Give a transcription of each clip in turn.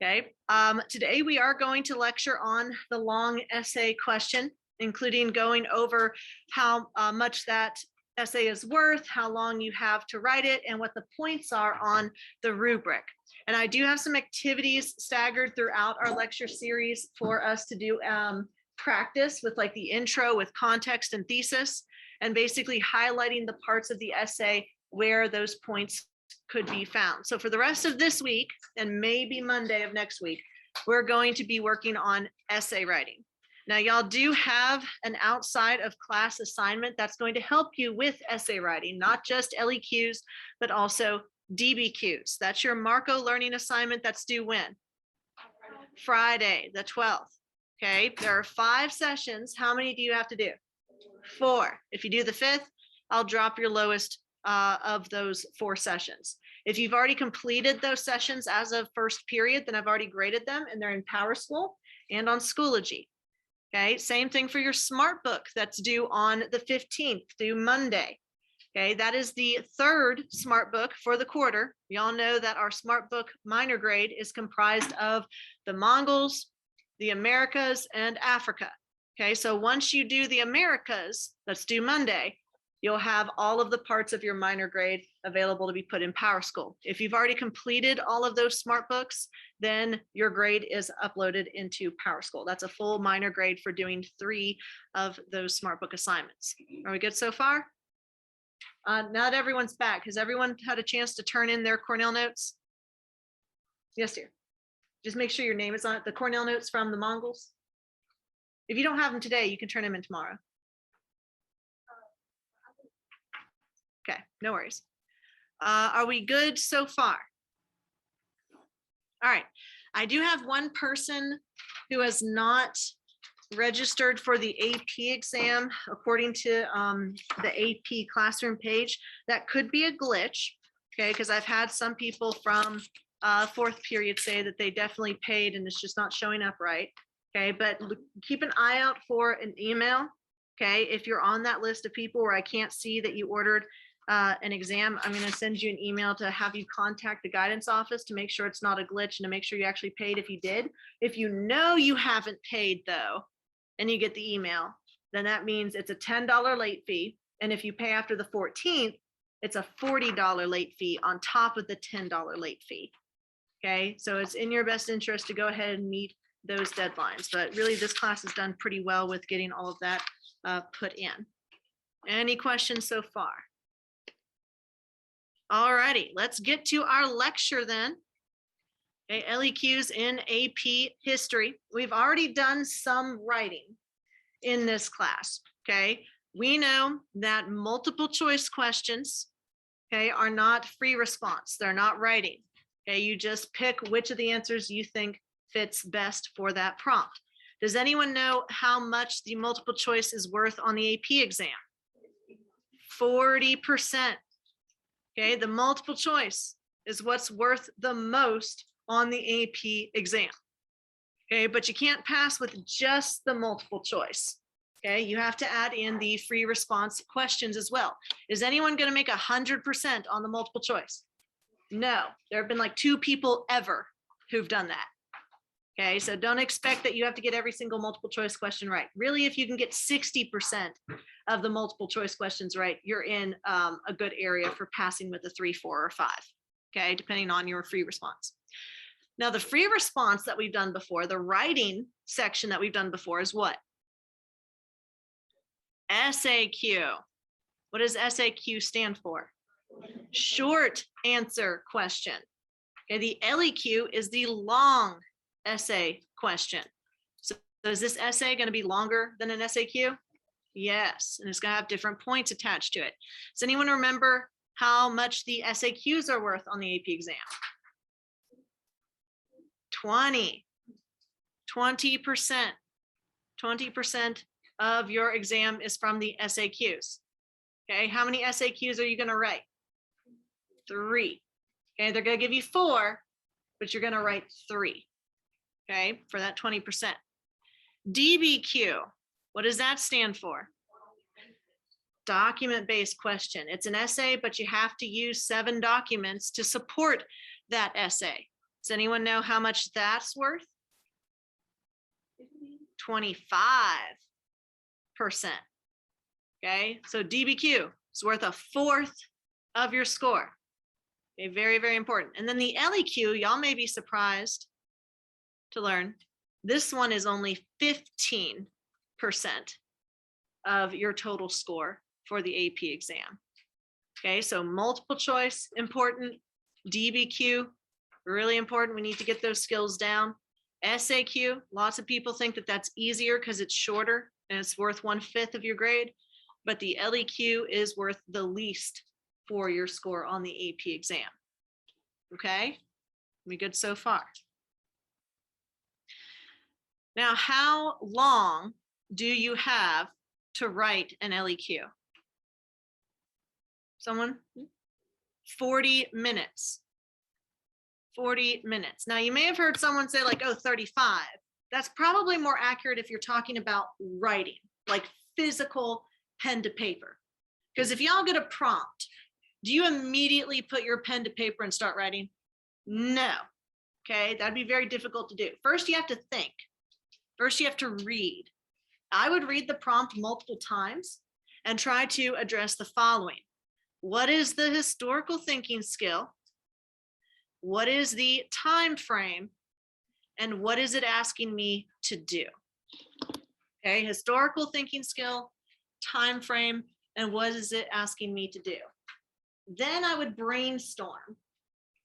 Okay, today we are going to lecture on the long essay question, including going over how much that essay is worth, how long you have to write it, and what the points are on the rubric. And I do have some activities staggered throughout our lecture series for us to do practice with, like, the intro with context and thesis, and basically highlighting the parts of the essay where those points could be found. So for the rest of this week and maybe Monday of next week, we're going to be working on essay writing. Now, y'all do have an outside of class assignment that's going to help you with essay writing, not just LEQs, but also DBQs. That's your Marco learning assignment that's due when? Friday, the 12th. Okay, there are 5 sessions. How many do you have to do? 4. If you do the 5th, I'll drop your lowest of those 4 sessions. If you've already completed those sessions as of first period, then I've already graded them and they're in PowerSchool and on Schoology. Okay, same thing for your Smart Book that's due on the 15th, due Monday. Okay, that is the 3rd Smart Book for the quarter. We all know that our Smart Book minor grade is comprised of the Mongols, the Americas, and Africa. Okay, so once you do the Americas, that's due Monday, you'll have all of the parts of your minor grade available to be put in PowerSchool. If you've already completed all of those Smart Books, then your grade is uploaded into PowerSchool. That's a full minor grade for doing 3 of those Smart Book assignments. Are we good so far? Now that everyone's back, has everyone had a chance to turn in their Cornell notes? Yes, dear. Just make sure your name is on it. The Cornell notes from the Mongols. If you don't have them today, you can turn them in tomorrow. Okay, no worries. Are we good so far? All right, I do have one person who has not registered for the AP exam according to the AP classroom page. That could be a glitch, okay, because I've had some people from 4th period say that they definitely paid and it's just not showing up right. Okay, but keep an eye out for an email. Okay, if you're on that list of people where I can't see that you ordered an exam, I'm going to send you an email to have you contact the guidance office to make sure it's not a glitch and to make sure you actually paid if you did. If you know you haven't paid though, and you get the email, then that means it's a $10 late fee. And if you pay after the 14th, it's a $40 late fee on top of the $10 late fee. Okay, so it's in your best interest to go ahead and meet those deadlines. But really, this class has done pretty well with getting all of that put in. Any questions so far? All righty, let's get to our lecture then. Okay, LEQs in AP history. We've already done some writing in this class. Okay, we know that multiple choice questions, okay, are not free response. They're not writing. Okay, you just pick which of the answers you think fits best for that prompt. Does anyone know how much the multiple choice is worth on the AP exam? 40%. Okay, the multiple choice is what's worth the most on the AP exam. Okay, but you can't pass with just the multiple choice. Okay, you have to add in the free response questions as well. Is anyone going to make 100% on the multiple choice? No, there have been like 2 people ever who've done that. Okay, so don't expect that you have to get every single multiple choice question right. Really, if you can get 60% of the multiple choice questions right, you're in a good area for passing with a 3, 4, or 5. Okay, depending on your free response. Now, the free response that we've done before, the writing section that we've done before is what? SAQ. What does SAQ stand for? Short answer question. Okay, the LEQ is the long essay question. So is this essay going to be longer than an SAQ? Yes, and it's going to have different points attached to it. Does anyone remember how much the SAQs are worth on the AP exam? 20%. 20% of your exam is from the SAQs. Okay, how many SAQs are you going to write? 3. Okay, they're going to give you 4, but you're going to write 3. Okay, for that 20%. DBQ, what does that stand for? Document-based question. It's an essay, but you have to use 7 documents to support that essay. Does anyone know how much that's worth? 25%. Okay, so DBQ is worth a fourth of your score. Okay, very, very important. And then the LEQ, y'all may be surprised to learn, this one is only 15% of your total score for the AP exam. Okay, so multiple choice, important. DBQ, really important. We need to get those skills down. SAQ, lots of people think that that's easier because it's shorter and it's worth 1/5 of your grade, but the LEQ is worth the least for your score on the AP exam. Okay, we good so far? Now, how long do you have to write an LEQ? Someone? 40 minutes. 40 minutes. Now, you may have heard someone say like, oh, 35. That's probably more accurate if you're talking about writing, like physical pen to paper. Because if y'all get a prompt, do you immediately put your pen to paper and start writing? No. Okay, that'd be very difficult to do. First, you have to think. First, you have to read. I would read the prompt multiple times and try to address the following. What is the historical thinking skill? What is the time frame? And what is it asking me to do? Okay, historical thinking skill, time frame, and what is it asking me to do? Then I would brainstorm.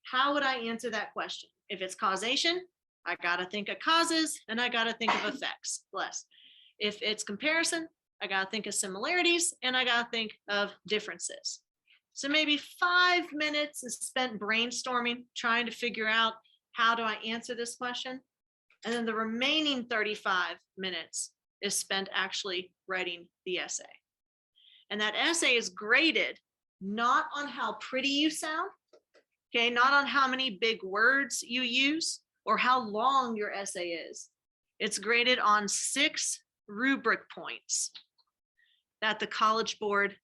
How would I answer that question? If it's causation, I gotta think of causes and I gotta think of effects. Bless. If it's comparison, I gotta think of similarities and I gotta think of differences. So maybe 5 minutes is spent brainstorming, trying to figure out how do I answer this question? And then the remaining 35 minutes is spent actually writing the essay. And that essay is graded not on how pretty you sound, okay, not on how many big words you use or how long your essay is. It's graded on 6 rubric points that the College Board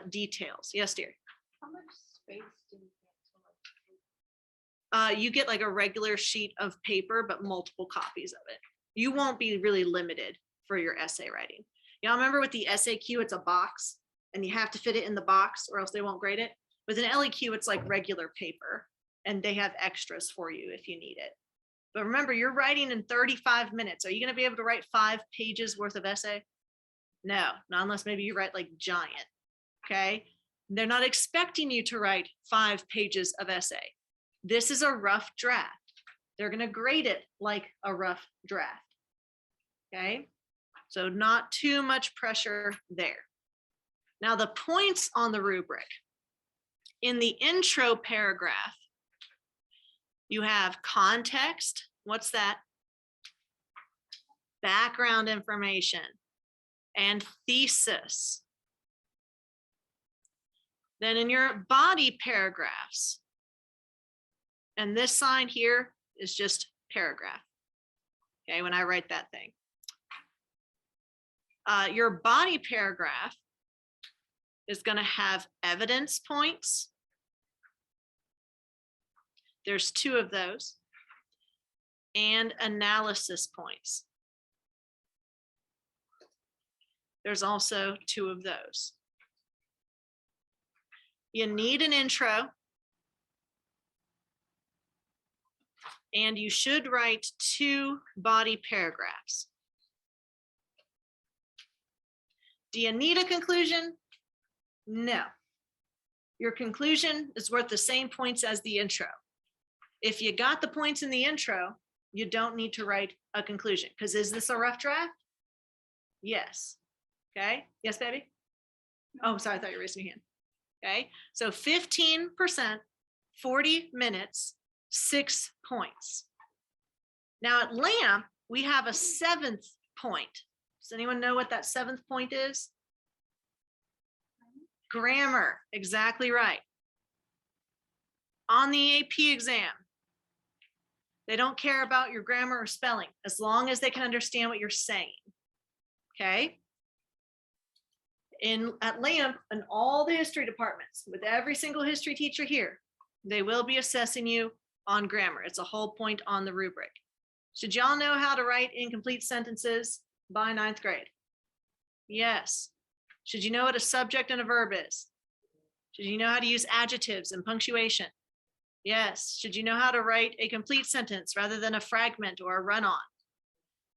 details. Yes, dear. How much space do you get? You get like a regular sheet of paper, but multiple copies of it. You won't be really limited for your essay writing. Y'all remember with the SAQ, it's a box and you have to fit it in the box or else they won't grade it. With an LEQ, it's like regular paper and they have extras for you if you need it. But remember, you're writing in 35 minutes. Are you going to be able to write 5 pages worth of essay? No, not unless maybe you write like giant. Okay, they're not expecting you to write 5 pages of essay. This is a rough draft. They're going to grade it like a rough draft. Okay, so not too much pressure there. Now the points on the rubric. In the intro paragraph, you have context. What's that? Background information and thesis. Then in your body paragraphs, and this sign here is just paragraph. Okay, when I write that thing. Your body paragraph is going to have evidence points. There's 2 of those. And analysis points. There's also 2 of those. You need an intro. And you should write 2 body paragraphs. Do you need a conclusion? No. Your conclusion is worth the same points as the intro. If you got the points in the intro, you don't need to write a conclusion. Because is this a rough draft? Yes. Okay. Yes, baby? Oh, sorry, I thought you were raising your hand. Okay. So 15%, 40 minutes, 6 points. Now at LAMP, we have a 7th point. Does anyone know what that 7th point is? Grammar, exactly right. On the AP exam, they don't care about your grammar or spelling as long as they can understand what you're saying. Okay. At LAMP and all the history departments, with every single history teacher here, they will be assessing you on grammar. It's a whole point on the rubric. Should y'all know how to write incomplete sentences by 9th grade? Yes. Should you know what a subject and a verb is? Should you know how to use adjectives and punctuation? Yes. Should you know how to write a complete sentence rather than a fragment or a run-on?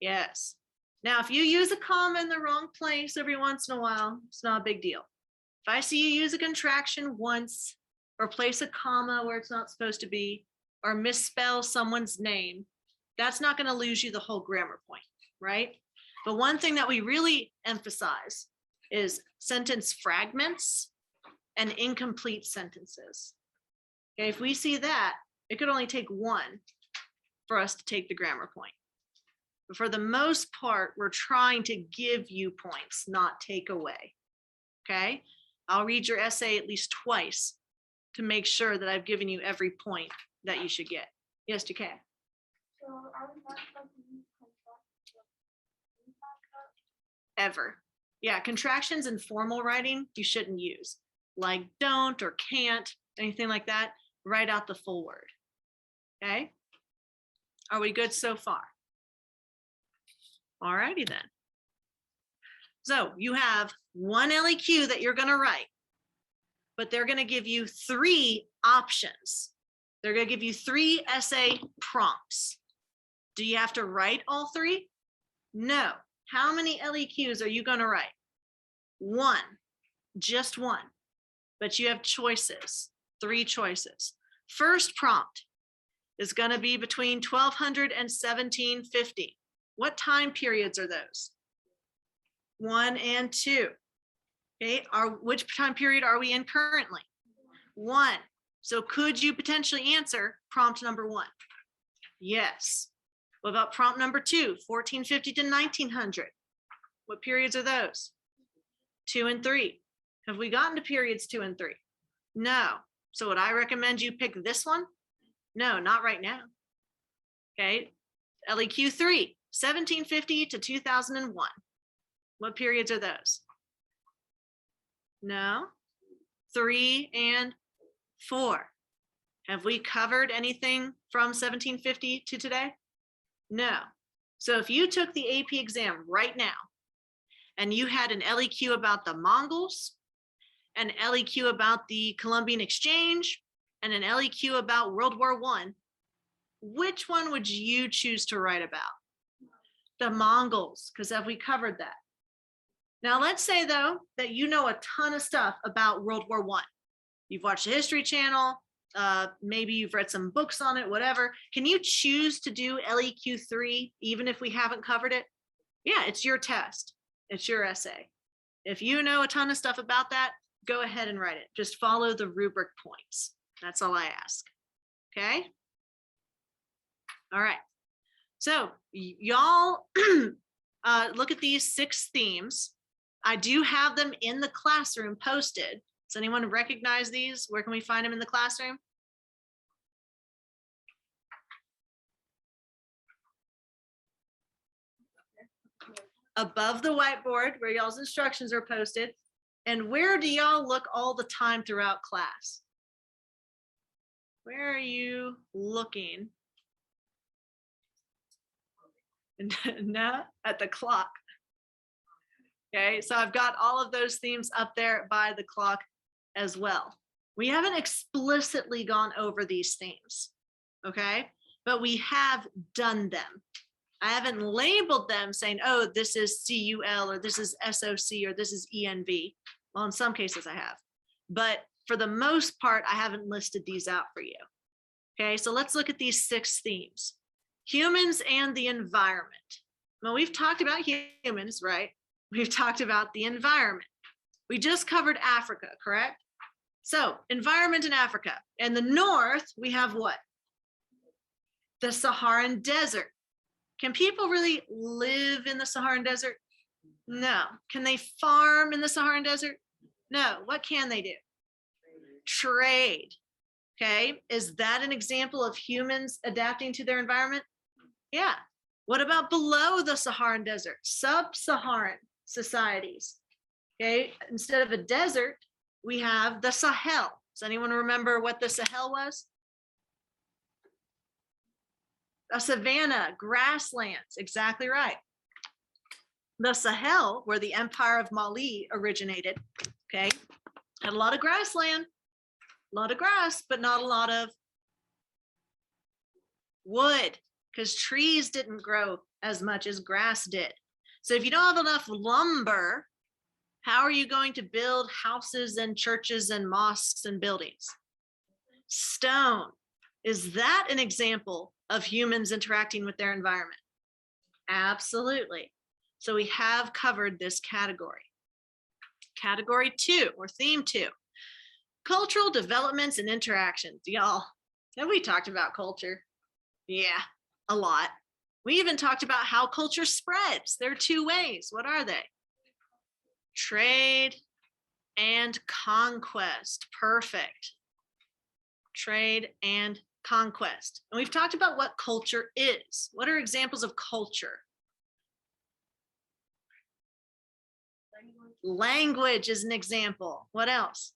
Yes. Now, if you use a comma in the wrong place every once in a while, it's not a big deal. If I see you use a contraction once or place a comma where it's not supposed to be or misspell someone's name, that's not going to lose you the whole grammar point, right? But one thing that we really emphasize is sentence fragments and incomplete sentences. Okay, if we see that, it could only take one for us to take the grammar point. But for the most part, we're trying to give you points, not take away. Okay, I'll read your essay at least twice to make sure that I've given you every point that you should get. Yes, you can. So are we not supposed to use contractions? Ever. Yeah, contractions in formal writing you shouldn't use, like don't or can't, anything like that. Write out the full word. Okay, are we good so far? All righty then. So you have one LEQ that you're going to write, but they're going to give you 3 options. They're going to give you 3 essay prompts. Do you have to write all 3? No. How many LEQs are you going to write? 1, just 1, but you have choices, 3 choices. First prompt is going to be between 1200 and 1750. What time periods are those? 1 and 2. Okay, which time period are we in currently? 1. So could you potentially answer prompt number 1? Yes. What about prompt number 2, 1450 to 1900? What periods are those? 2 and 3. Have we gotten to periods 2 and 3? No. So would I recommend you pick this one? No, not right now. Okay, LEQ 3, 1750 to 2001. What periods are those? No. 3 and 4. Have we covered anything from 1750 to today? No. So if you took the AP exam right now and you had an LEQ about the Mongols, an LEQ about the Columbian Exchange, and an LEQ about World War I, which one would you choose to write about? The Mongols, because have we covered that? Now let's say though that you know a ton of stuff about World War I. You've watched the History Channel, maybe you've read some books on it, whatever. Can you choose to do LEQ 3 even if we haven't covered it? Yeah, it's your test. It's your essay. If you know a ton of stuff about that, go ahead and write it. Just follow the rubric points. That's all I ask. Okay? All right. So y'all look at these 6 themes. I do have them in the classroom posted. Does anyone recognize these? Where can we find them in the classroom? Above the whiteboard where y'all's instructions are posted. And where do y'all look all the time throughout class? Where are you looking? No, at the clock. Okay, so I've got all of those themes up there by the clock as well. We haven't explicitly gone over these themes, okay? But we have done them. I haven't labeled them saying, oh, this is CUL or this is SOC or this is ENV. Well, in some cases I have, but for the most part, I haven't listed these out for you. Okay, so let's look at these 6 themes. Humans and the environment. Well, we've talked about humans, right? We've talked about the environment. We just covered Africa, correct? So environment in Africa. In the north, we have what? The Saharan desert. Can people really live in the Saharan desert? No. Can they farm in the Saharan desert? No. What can they do? Trade. Okay. Is that an example of humans adapting to their environment? Yeah. What about below the Saharan desert? Sub-Saharan societies. Okay. Instead of a desert, we have the Sahel. Does anyone remember what the Sahel was? A savanna, grasslands, exactly right. The Sahel, where the Empire of Mali originated, okay, had a lot of grassland, a lot of grass, but not a lot of wood, because trees didn't grow as much as grass did. So if you don't have enough lumber, how are you going to build houses and churches and mosques and buildings? Stone. Is that an example of humans interacting with their environment? Absolutely. So we have covered this category. Category 2 or theme 2, cultural developments and interactions. Y'all, have we talked about culture? Yeah, a lot. We even talked about how culture spreads. There are 2 ways. What are they? Trade and conquest. Perfect. Trade and conquest. And we've talked about what culture is. What are examples of culture? Language is an example. What else?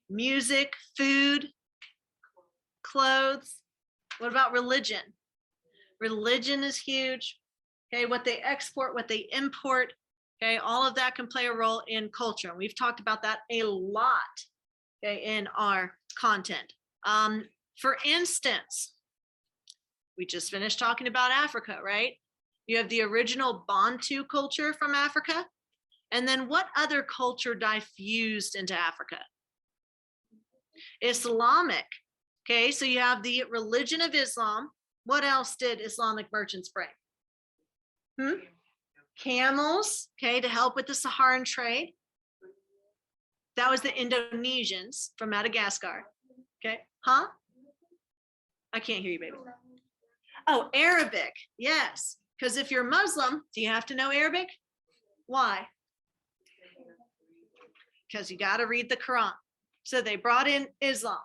Music, food, clothes. What about religion? Religion is huge. Okay, what they export, what they import, okay, all of that can play a role in culture. We've talked about that a lot, okay, in our content. For instance, we just finished talking about Africa, right? You have the original Bantu culture from Africa. And then what other culture diffused into Africa? Islamic. Okay, so you have the religion of Islam. What else did Islamic merchants bring? Camels, okay, to help with the Saharan trade. That was the Indonesians from Madagascar. Okay, huh? I can't hear you, baby. Oh, Arabic, yes. Because if you're Muslim, do you have to know Arabic? Why? Because you got to read the Quran. So they brought in Islam.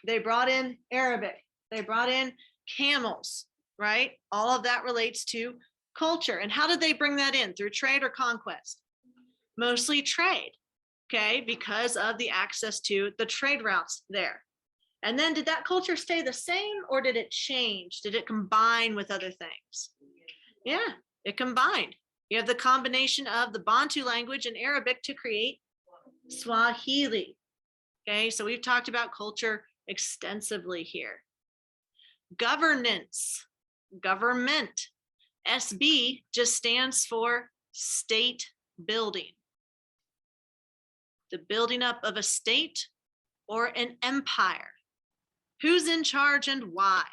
They brought in Arabic. They brought in camels, right? All of that relates to culture. And how did they bring that in? Through trade or conquest? Mostly trade, okay? Because of the access to the trade routes there. And then did that culture stay the same or did it change? Did it combine with other things? Yeah, it combined. You have the combination of the Bantu language and Arabic to create Swahili. Okay, so we've talked about culture extensively here. Governance, government. SB just stands for state building. The building up of a state or an empire. Who's in charge and why?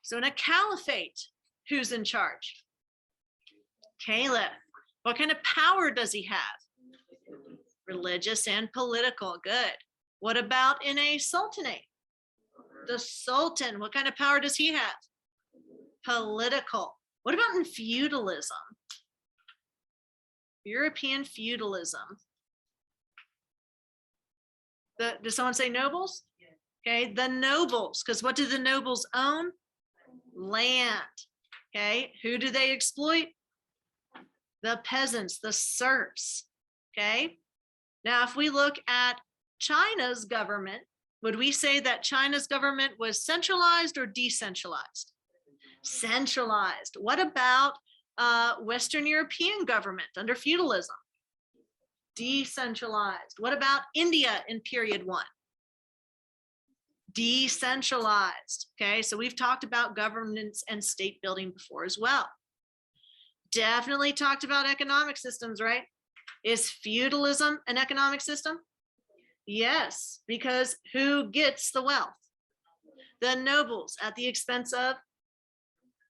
So in a caliphate, who's in charge? Caliph. What kind of power does he have? Religious and political. Good. What about in a sultanate? The sultan. What kind of power does he have? Political. What about in feudalism? European feudalism. Does someone say nobles? Okay, the nobles, because what do the nobles own? Land. Okay, who do they exploit? The peasants, the serfs. Okay, now if we look at China's government, would we say that China's government was centralized or decentralized? Centralized. What about Western European government under feudalism? Decentralized. What about India in period 1? Decentralized. Okay, so we've talked about governance and state building before as well. Definitely talked about economic systems, right? Is feudalism an economic system? Yes, because who gets the wealth? The nobles at the expense of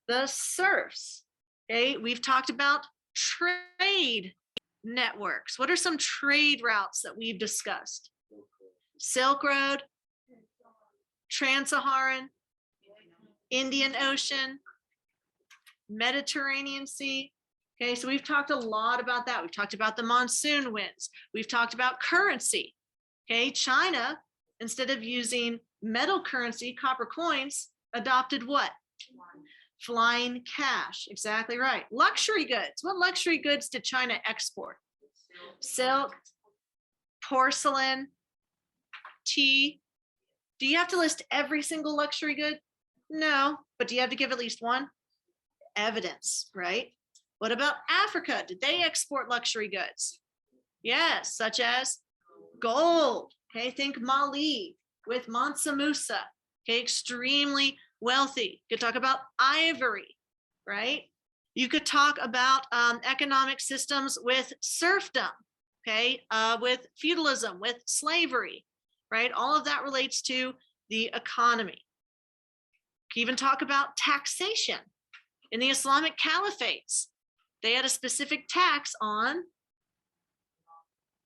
the serfs. Okay, we've talked about trade networks. What are some trade routes that we've discussed? Silk Road, Trans-Saharan, Indian Ocean, Mediterranean Sea. Okay, so we've talked a lot about that. We've talked about the monsoon winds. We've talked about currency. Okay, China, instead of using metal currency, copper coins, adopted what? Flying cash. Exactly right. Luxury goods. What luxury goods did China export? Silk, porcelain, tea. Do you have to list every single luxury good? No, but do you have to give at least one? Evidence, right? What about Africa? Did they export luxury goods? Yes, such as gold. Okay, think Mali with Mansa Musa. Okay, extremely wealthy. You could talk about ivory, right? You could talk about economic systems with serfdom, okay, with feudalism, with slavery, right? All of that relates to the economy. You can even talk about taxation. In the Islamic caliphates, they had a specific tax on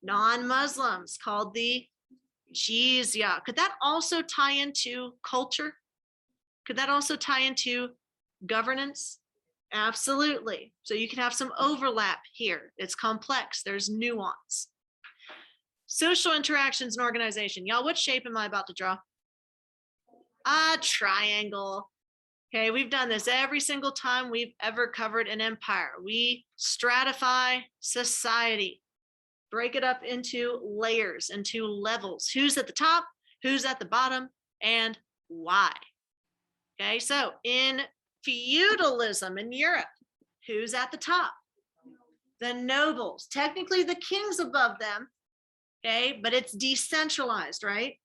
non-Muslims called the jizya. Could that also tie into culture? Could that also tie into governance? Absolutely. So you can have some overlap here. It's complex. There's nuance. Social interactions and organization. Y'all, what shape am I about to draw? A triangle. Okay, we've done this every single time we've ever covered an empire. We stratify society, break it up into layers, into levels. Who's at the top, who's at the bottom, and why. Okay, so in feudalism in Europe, who's at the top? The nobles, technically the king's above them, okay, but it's decentralized, right?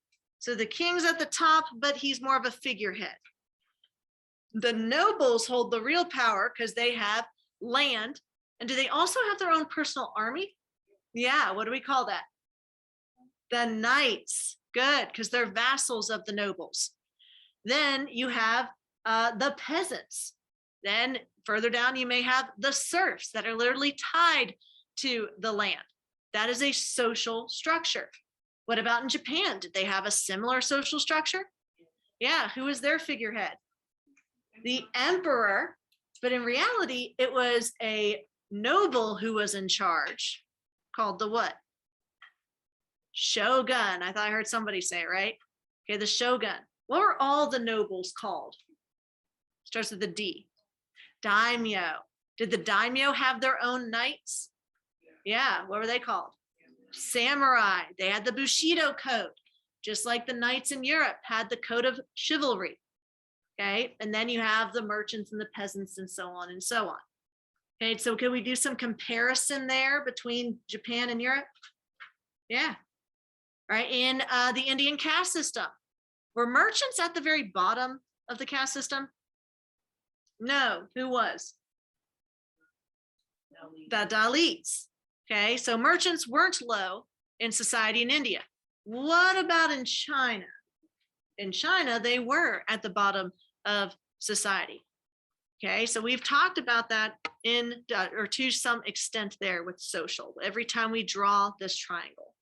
So the king's at the top, but he's more of a figurehead. The nobles hold the real power because they have land. And do they also have their own personal army? Yeah, what do we call that? The knights. Good, because they're vassals of the nobles. Then you have the peasants. Then further down, you may have the serfs that are literally tied to the land. That is a social structure. What about in Japan? Did they have a similar social structure? Yeah, who was their figurehead? The emperor, but in reality, it was a noble who was in charge, called the what? Shogun. I thought I heard somebody say it, right? Okay, the shogun. What were all the nobles called? Starts with the D. Daimyo. Did the daimyo have their own knights? Yeah, what were they called? Samurai. They had the Bushido code, just like the knights in Europe had the code of chivalry. Okay, and then you have the merchants and the peasants and so on and so on. Okay, so can we do some comparison there between Japan and Europe? Yeah. All right, in the Indian caste system, were merchants at the very bottom of the caste system? No, who was? The Dalits. Okay, so merchants weren't low in society in India. What about in China? In China, they were at the bottom of society. Okay, so we've talked about that in or to some extent there with social, every time we draw this triangle.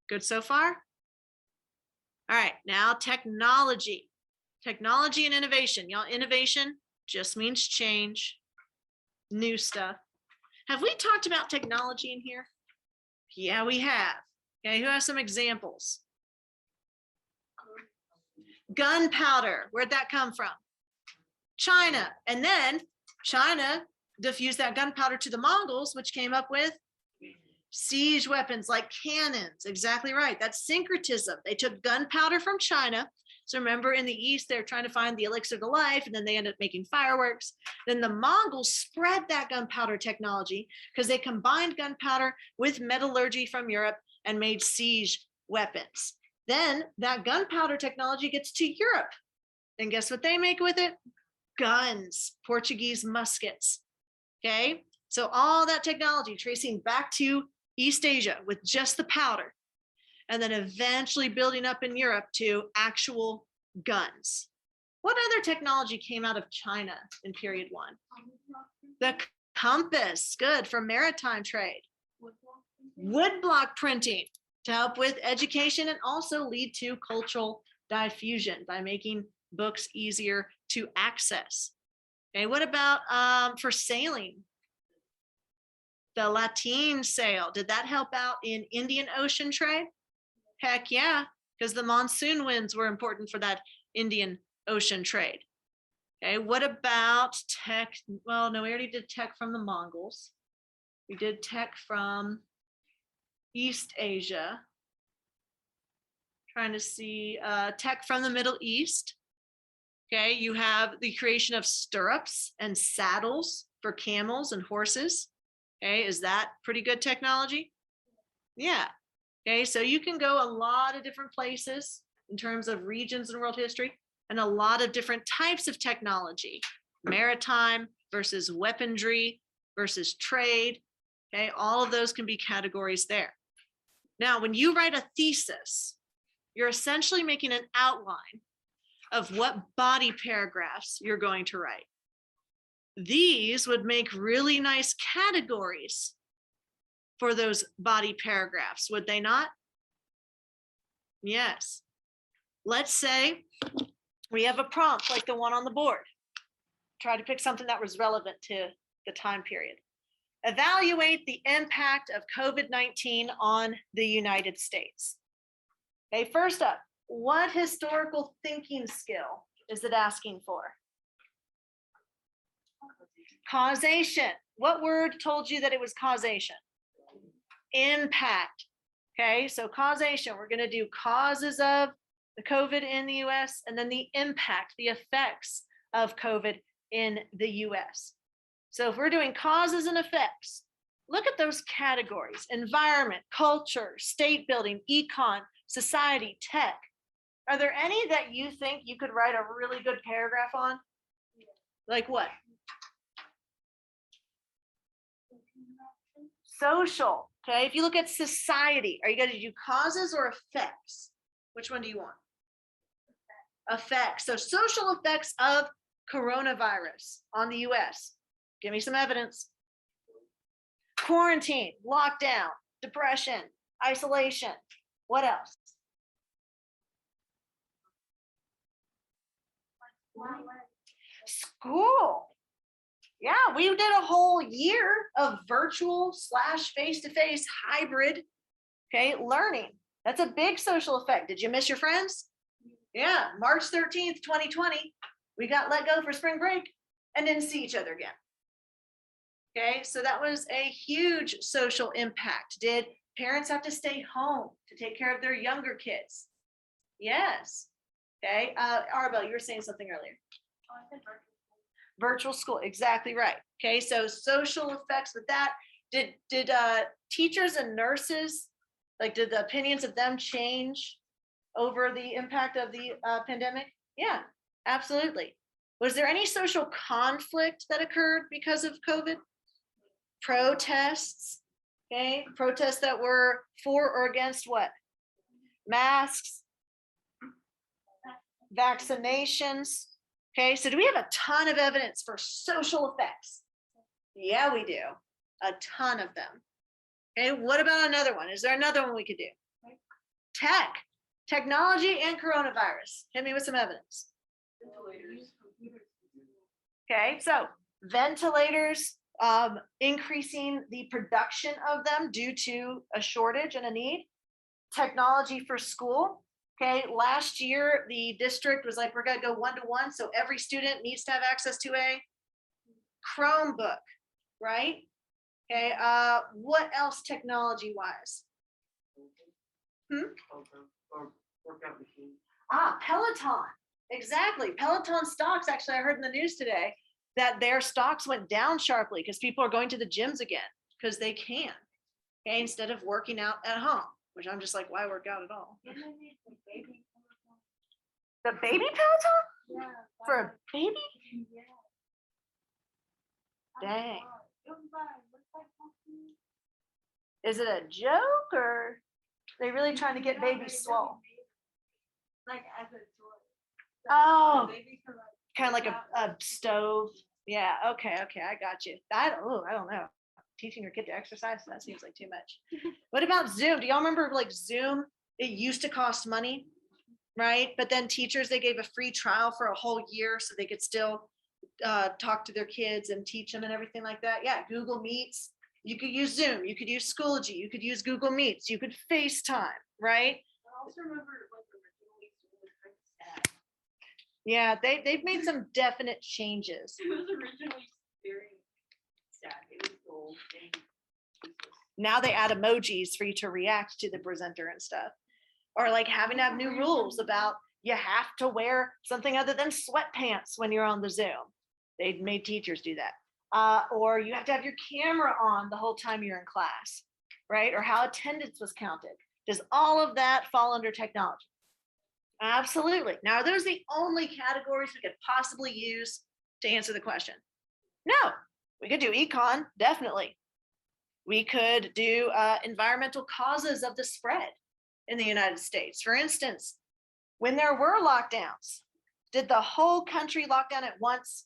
Good so far? All right, now technology. Technology and innovation. Y'all, innovation just means change, new stuff. Have we talked about technology in here? Yeah, we have. Okay, who has some examples? Gunpowder, where'd that come from? China. And then China diffused that gunpowder to the Mongols, which came up with siege weapons like cannons. Exactly right. That's syncretism. They took gunpowder from China. So remember, in the East, they're trying to find the elixir to life, and then they end up making fireworks. Then the Mongols spread that gunpowder technology because they combined gunpowder with metallurgy from Europe and made siege weapons. Then that gunpowder technology gets to Europe. And guess what they make with it? Guns, Portuguese muskets. Okay, so all that technology tracing back to East Asia with just the powder, and then eventually building up in Europe to actual guns. What other technology came out of China in period one? The compass, good, for maritime trade. Woodblock printing to help with education and also lead to cultural diffusion by making books easier to access. Okay, what about for sailing? The Latin sail, did that help out in Indian Ocean trade? Heck yeah, because the monsoon winds were important for that Indian Ocean trade. Okay, what about tech? Well, no, we already did tech from the Mongols. We did tech from East Asia. Trying to see tech from the Middle East. Okay, you have the creation of stirrups and saddles for camels and horses. Okay, is that pretty good technology? Yeah. Okay, so you can go a lot of different places in terms of regions in world history and a lot of different types of technology, maritime versus weaponry versus trade. Okay, all of those can be categories there. Now, when you write a thesis, you're essentially making an outline of what body paragraphs you're going to write. These would make really nice categories for those body paragraphs, would they not? Yes. Let's say we have a prompt like the one on the board. Try to pick something that was relevant to the time period. Evaluate the impact of COVID-19 on the United States. Okay, first up, what historical thinking skill is it asking for? Causation. What word told you that it was causation? Impact. Okay, so causation, we're going to do causes of the COVID in the US and then the impact, the effects of COVID in the US. So if we're doing causes and effects, look at those categories: environment, culture, state building, econ, society, tech. Are there any that you think you could write a really good paragraph on? Like what? Social. Okay, if you look at society, are you going to do causes or effects? Which one do you want? Effects. So social effects of coronavirus on the US. Give me some evidence. Quarantine, lockdown, depression, isolation. What else? School. Yeah, we did a whole year of virtual / face-to-face hybrid, okay, learning. That's a big social effect. Did you miss your friends? Yeah, March 13th, 2020, we got let go for spring break and didn't see each other again. Okay, so that was a huge social impact. Did parents have to stay home to take care of their younger kids? Yes. Okay, Arabelle, you were saying something earlier. Oh, I said Virtual school, exactly right. Okay, so social effects with that. Did teachers and nurses, like, did the opinions of them change over the impact of the pandemic? Yeah, absolutely. Was there any social conflict that occurred because of COVID? Protests, okay, protests that were for or against what? Masks, vaccinations. Okay, so do we have a ton of evidence for social effects? Yeah, we do. A ton of them. Okay, what about another one? Is there another one we could do? Tech, technology and coronavirus. Hit me with some evidence. Okay, so ventilators, increasing the production of them due to a shortage and a need. Technology for school. Okay, last year the district was like, we're going to go 1-to-1, so every student needs to have access to a Chromebook, right? Okay, what else technology wise? Peloton, exactly. Peloton stocks, actually, I heard in the news today that their stocks went down sharply because people are going to the gyms again because they can, okay, instead of working out at home, which I'm just like, why work out at all? The baby Peloton? Yeah. For a baby? Yeah. Dang. It was like something. Is it a joke or are they really trying to get babies swole? Like as a toy. Oh, Baby could, like, kind of like work a out. stove. Yeah, okay, I got you. I don't know. Teaching your kid to exercise, that seems like too much. What about Zoom? Do y'all remember like Zoom? It used to cost money, right? But then teachers, they gave a free trial for a whole year so they could still talk to their kids and teach them and everything like that. Yeah, Google Meets. You could use Zoom. You could use Schoology. You could use Google Meets. You could FaceTime, right? I also remember like originally Zoom was kind of sad. Yeah, they've made some definite changes. It was originally very sad. It was old and useless. Now they add emojis for you to react to the presenter and stuff. Or like having to have new rules about you have to wear something other than sweatpants when you're on the Zoom. They made teachers do that. Or you have to have your camera on the whole time you're in class, right? Or how attendance was counted. Does all of that fall under technology? Absolutely. Now, are those the only categories we could possibly use to answer the question? No, we could do econ, definitely. We could do environmental causes of the spread in the United States. For instance, when there were lockdowns, did the whole country lock down at once?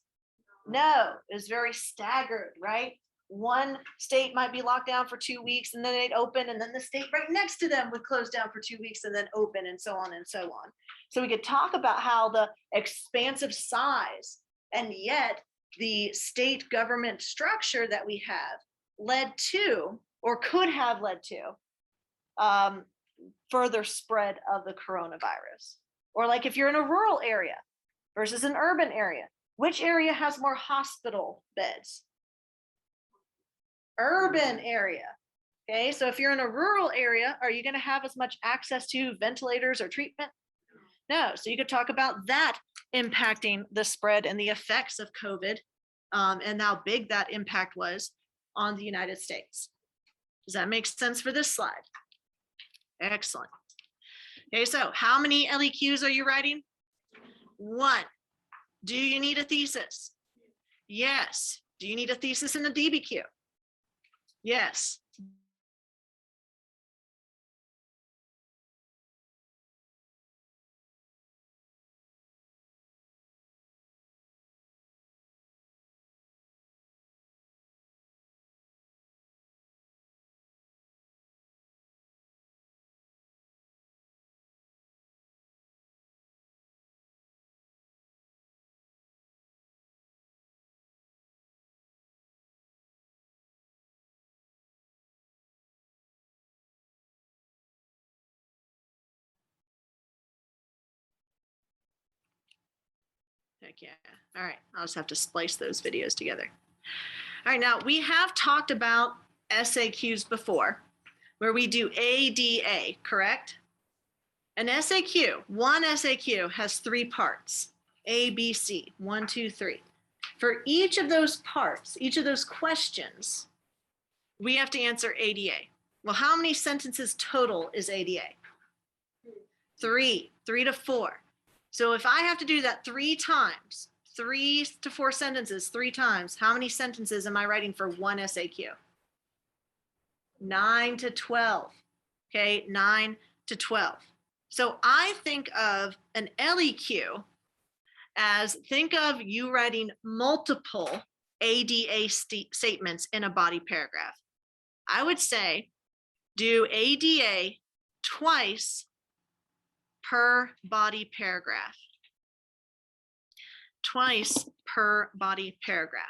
No, it was very staggered, right? One state might be locked down for 2 weeks and then they'd open, and then the state right next to them would close down for 2 weeks and then open, and so on and so on. So we could talk about how the expansive size and yet the state government structure that we have led to, or could have led to, further spread of the coronavirus. Or like if you're in a rural area versus an urban area, which area has more hospital beds? Urban area. Okay, so if you're in a rural area, are you going to have as much access to ventilators or treatment? No. So you could talk about that impacting the spread and the effects of COVID, and how big that impact was on the United States. Does that make sense for this slide? Excellent. Okay, so how many LEQs are you writing? 1. Do you need a thesis? Yes. Do you need a thesis and a DBQ? Yes. Heck yeah. All right. I'll just have to splice those videos together. All right. Now we have talked about SAQs before, where we do ADA, correct? An SAQ, one SAQ has 3 parts, A, B, C, 1, 2, 3. For each of those parts, each of those questions, we have to answer ADA. Well, how many sentences total is ADA? 3 to 4. So if I have to do that 3 times, 3 to 4 sentences 3 times, how many sentences am I writing for one SAQ? 9 to 12. Okay, 9 to 12. So I think of an LEQ as, think of you writing multiple ADA statements in a body paragraph. I would say do ADA twice per body paragraph. Twice per body paragraph.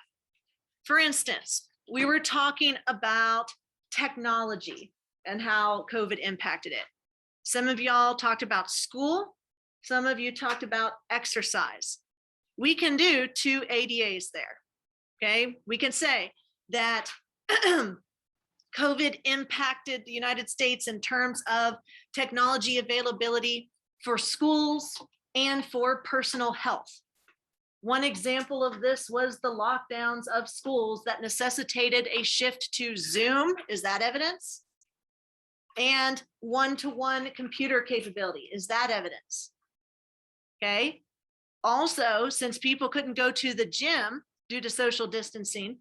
For instance, we were talking about technology and how COVID impacted it. Some of y'all talked about school. Some of you talked about exercise. We can do 2 ADAs there. Okay, we can say that COVID impacted the United States in terms of technology availability for schools and for personal health. One example of this was the lockdowns of schools that necessitated a shift to Zoom. Is that evidence? And one-to-one computer capability. Is that evidence? Okay. Also, since people couldn't go to the gym due to social distancing,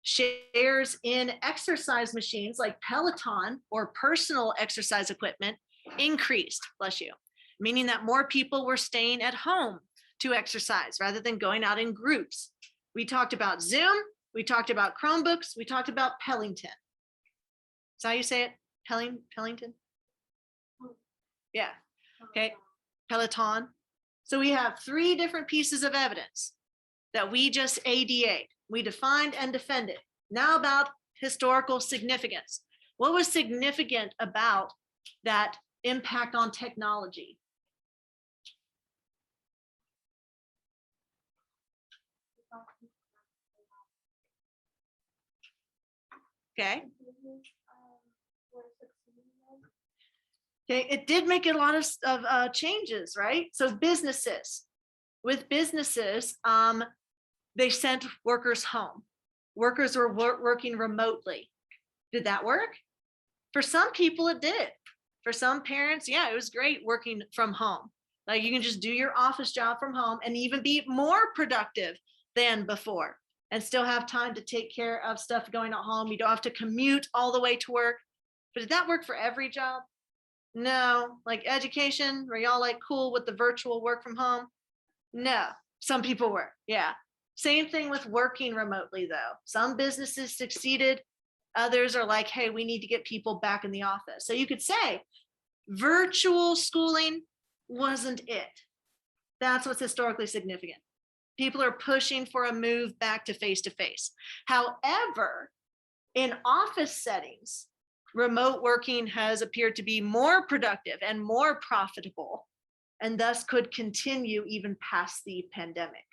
shares in exercise machines like Peloton or personal exercise equipment increased, bless you, meaning that more people were staying at home to exercise rather than going out in groups. We talked about Zoom, we talked about Chromebooks, we talked about Pellington. Is that how you say it? Pellington? Yeah, okay, Peloton. So we have 3 different pieces of evidence that we just ADA'd. We defined and defended. Now about historical significance. What was significant about that impact on technology? Okay. Okay, it did make a lot of changes, right? So with businesses, they sent workers home. Workers were working remotely. Did that work? For some people, it did. For some parents, yeah, it was great working from home. Like you can just do your office job from home and even be more productive than before and still have time to take care of stuff going at home. You don't have to commute all the way to work. But did that work for every job? No. Like education, were y'all like cool with the virtual work from home? No. Some people were. Yeah. Same thing with working remotely, though. Some businesses succeeded. Others are like, hey, we need to get people back in the office. So you could say virtual schooling wasn't it. That's what's historically significant. People are pushing for a move back to face-to-face. However, in office settings, remote working has appeared to be more productive and more profitable, and thus could continue even past the pandemic.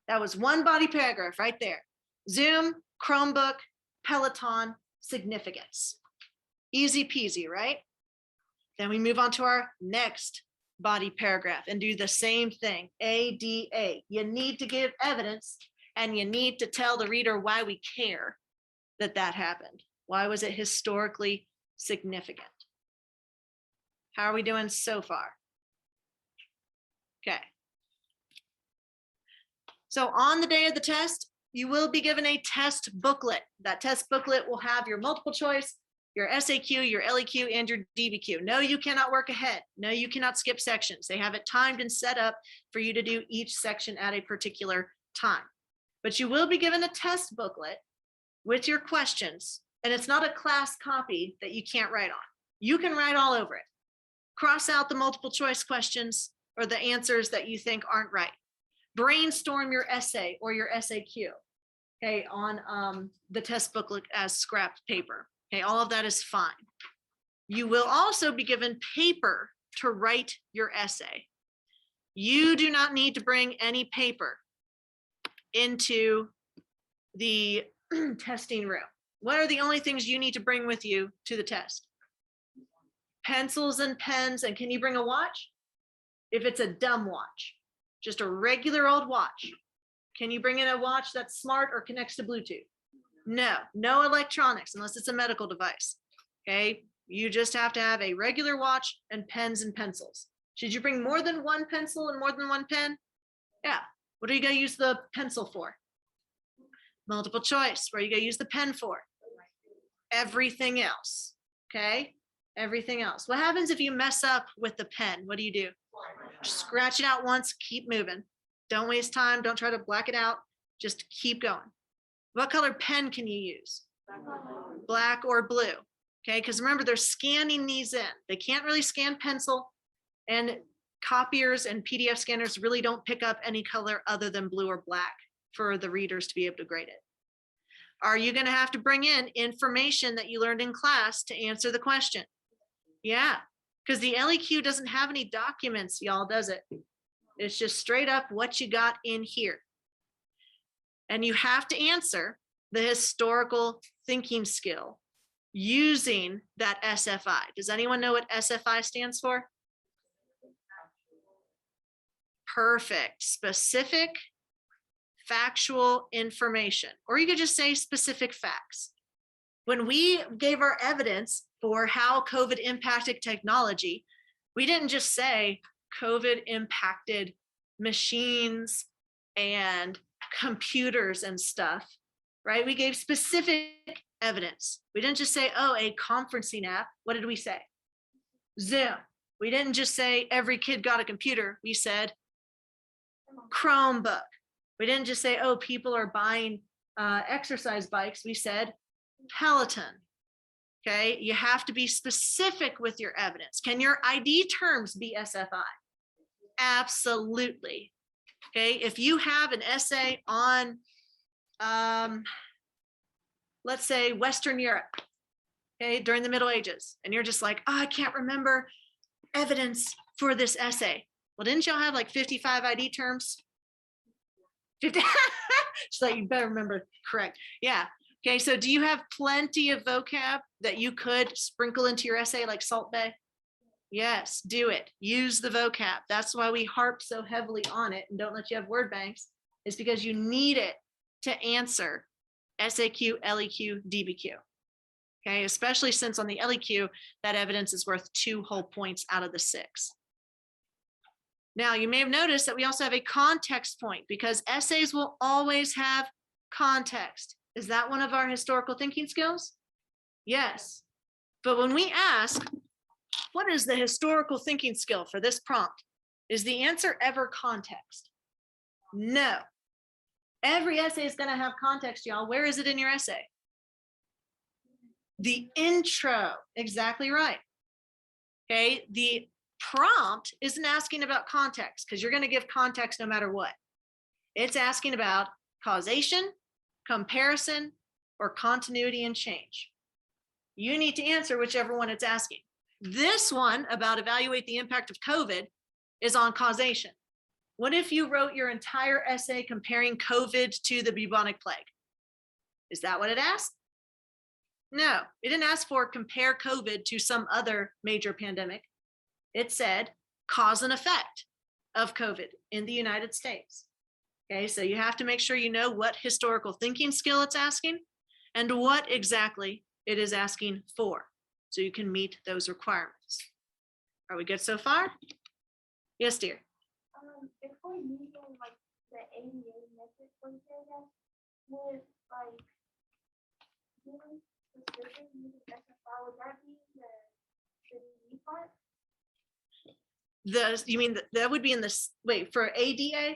That was one body paragraph right there. Zoom, Chromebook, Peloton, significance. Easy peasy, right? Then we move on to our next body paragraph and do the same thing. ADA. You need to give evidence and you need to tell the reader why we care that happened. Why was it historically significant? How are we doing so far? Okay. So on the day of the test, you will be given a test booklet. That test booklet will have your multiple choice, your SAQ, your LEQ, and your DBQ. No, you cannot work ahead. No, you cannot skip sections. They have it timed and set up for you to do each section at a particular time. But you will be given a test booklet with your questions, and it's not a class copy that you can't write on. You can write all over it. Cross out the multiple choice questions or the answers that you think aren't right. Brainstorm your essay or your SAQ, okay, on the test booklet as scrapped paper. Okay, all of that is fine. You will also be given paper to write your essay. You do not need to bring any paper into the testing room. What are the only things you need to bring with you to the test? Pencils and pens, and can you bring a watch? If it's a dumb watch, just a regular old watch. Can you bring in a watch that's smart or connects to Bluetooth? No, no electronics unless it's a medical device. Okay, you just have to have a regular watch and pens and pencils. Should you bring more than one pencil and more than one pen? Yeah. What are you going to use the pencil for? Multiple choice. What are you going to use the pen for? Everything else. Okay, everything else. What happens if you mess up with the pen? What do? Scratch it out once, keep moving. Don't waste time. Don't try to black it out. Just keep going. What color pen can you use? Black or blue. Okay, because remember, they're scanning these in. They can't really scan pencil, and copiers and PDF scanners really don't pick up any color other than blue or black for the readers to be able to grade it. Are you going to have to bring in information that you learned in class to answer the question? Yeah, because the LEQ doesn't have any documents, y'all, does it? It's just straight up what you got in here. And you have to answer the historical thinking skill using that SFI. Does anyone know what SFI stands for? Perfect. Specific factual information, or you could just say specific facts. When we gave our evidence for how COVID impacted technology, we didn't just say COVID impacted machines and computers and stuff, right? We gave specific evidence. We didn't just say, oh, a conferencing app. What did we say? Zoom. We didn't just say every kid got a computer. We said Chromebook. We didn't just say, oh, people are buying exercise bikes. We said Peloton. Okay, you have to be specific with your evidence. Can your ID terms be SFI? Absolutely. Okay, if you have an essay on, let's say, Western Europe, okay, during the Middle Ages, and you're just like, oh, I can't remember evidence for this essay. Well, didn't y'all have like 55 ID terms? 50. She's like, you better remember, correct. Yeah. Okay, so do you have plenty of vocab that you could sprinkle into your essay like Salt Bay? Yes, do it. Use the vocab. That's why we harp so heavily on it and don't let you have word banks, is because you need it to answer SAQ, LEQ, DBQ. Okay, especially since on the LEQ, that evidence is worth 2 whole points out of the 6. Now, you may have noticed that we also have a context point because essays will always have context. Is that one of our historical thinking skills? Yes. But when we ask, what is the historical thinking skill for this prompt? Is the answer ever context? No. Every essay is going to have context, y'all. Where is it in your essay? The intro. Exactly right. Okay. The prompt isn't asking about context because you're going to give context no matter what. It's asking about causation, comparison, or continuity and change. You need to answer whichever one it's asking. This one about evaluate the impact of COVID is on causation. What if you wrote your entire essay comparing COVID to the bubonic plague? Is that what it asked? No, it didn't ask for compare COVID to some other major pandemic. It said cause and effect of COVID in the United States. Okay, so you have to make sure you know what historical thinking skill it's asking and what exactly it is asking for, so you can meet those requirements. Are we good so far? Yes, dear. If we're using like the ADA method for paragraph, would like doing specific using SFI, would that be the D part? You mean that would be in this, wait, for ADA?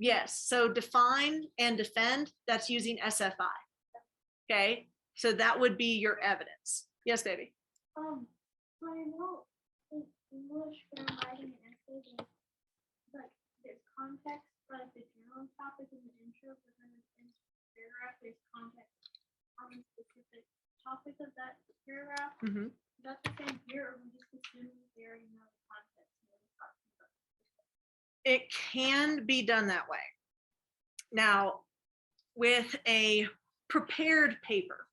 Yes, so define and defend, that's using SFI. Okay, so that would be your evidence. Yes, baby. So I know in English when I'm writing an essay, like there's context, but the general topic in the intro, but then in the paragraph, there's context on the specific topic of that paragraph. Mm-hmm. That's the same here, or we just assuming they already know the context. It can be done that way. Now, with a prepared paper,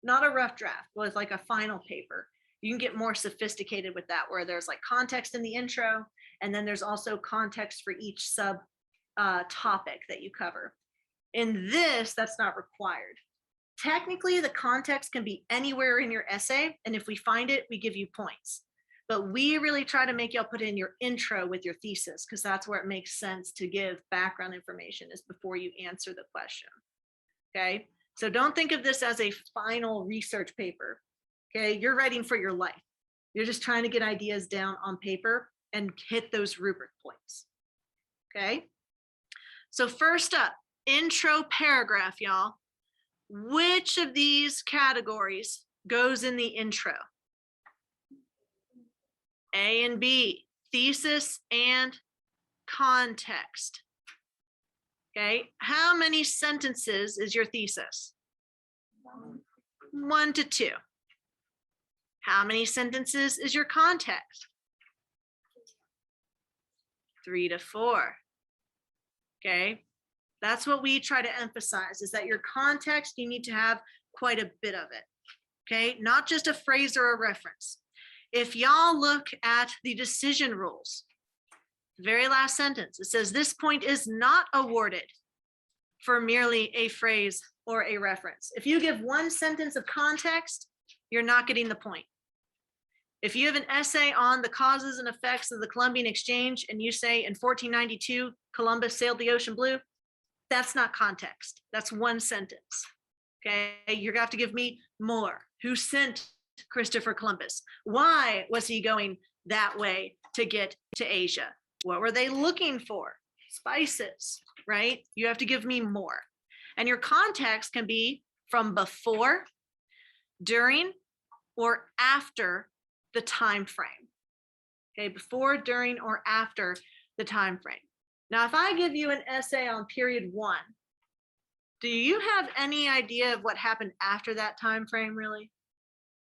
not a rough draft, with like a final paper, you can get more sophisticated with that, where there's like context in the intro, and then there's also context for each sub topic that you cover. In this, that's not required. Technically, the context can be anywhere in your essay, and if we find it, we give you points. But we really try to make y'all put in your intro with your thesis, because that's where it makes sense to give background information, is before you answer the question. Okay, so don't think of this as a final research paper. Okay, you're writing for your life. You're just trying to get ideas down on paper and hit those rubric points. Okay, so first up, intro paragraph, y'all. Which of these categories goes in the intro? A and B, thesis and context. Okay, how many sentences is your thesis? 1 to 2. How many sentences is your context? 3 to 4. Okay, that's what we try to emphasize, is that your context, you need to have quite a bit of it. Okay, not just a phrase or a reference. If y'all look at the decision rules, the very last sentence, it says this point is not awarded for merely a phrase or a reference. If you give one sentence of context, you're not getting the point. If you have an essay on the causes and effects of the Columbian Exchange and you say in 1492, Columbus sailed the ocean blue, that's not context. That's one sentence. Okay, you're gonna have to give me more. Who sent Christopher Columbus? Why was he going that way to get to Asia? What were they looking for? Spices, right? You have to give me more. And your context can be from before, during, or after the time frame. Okay, before, during, or after the time frame. Now, if I give you an essay on period 1, do you have any idea of what happened after that time frame, really?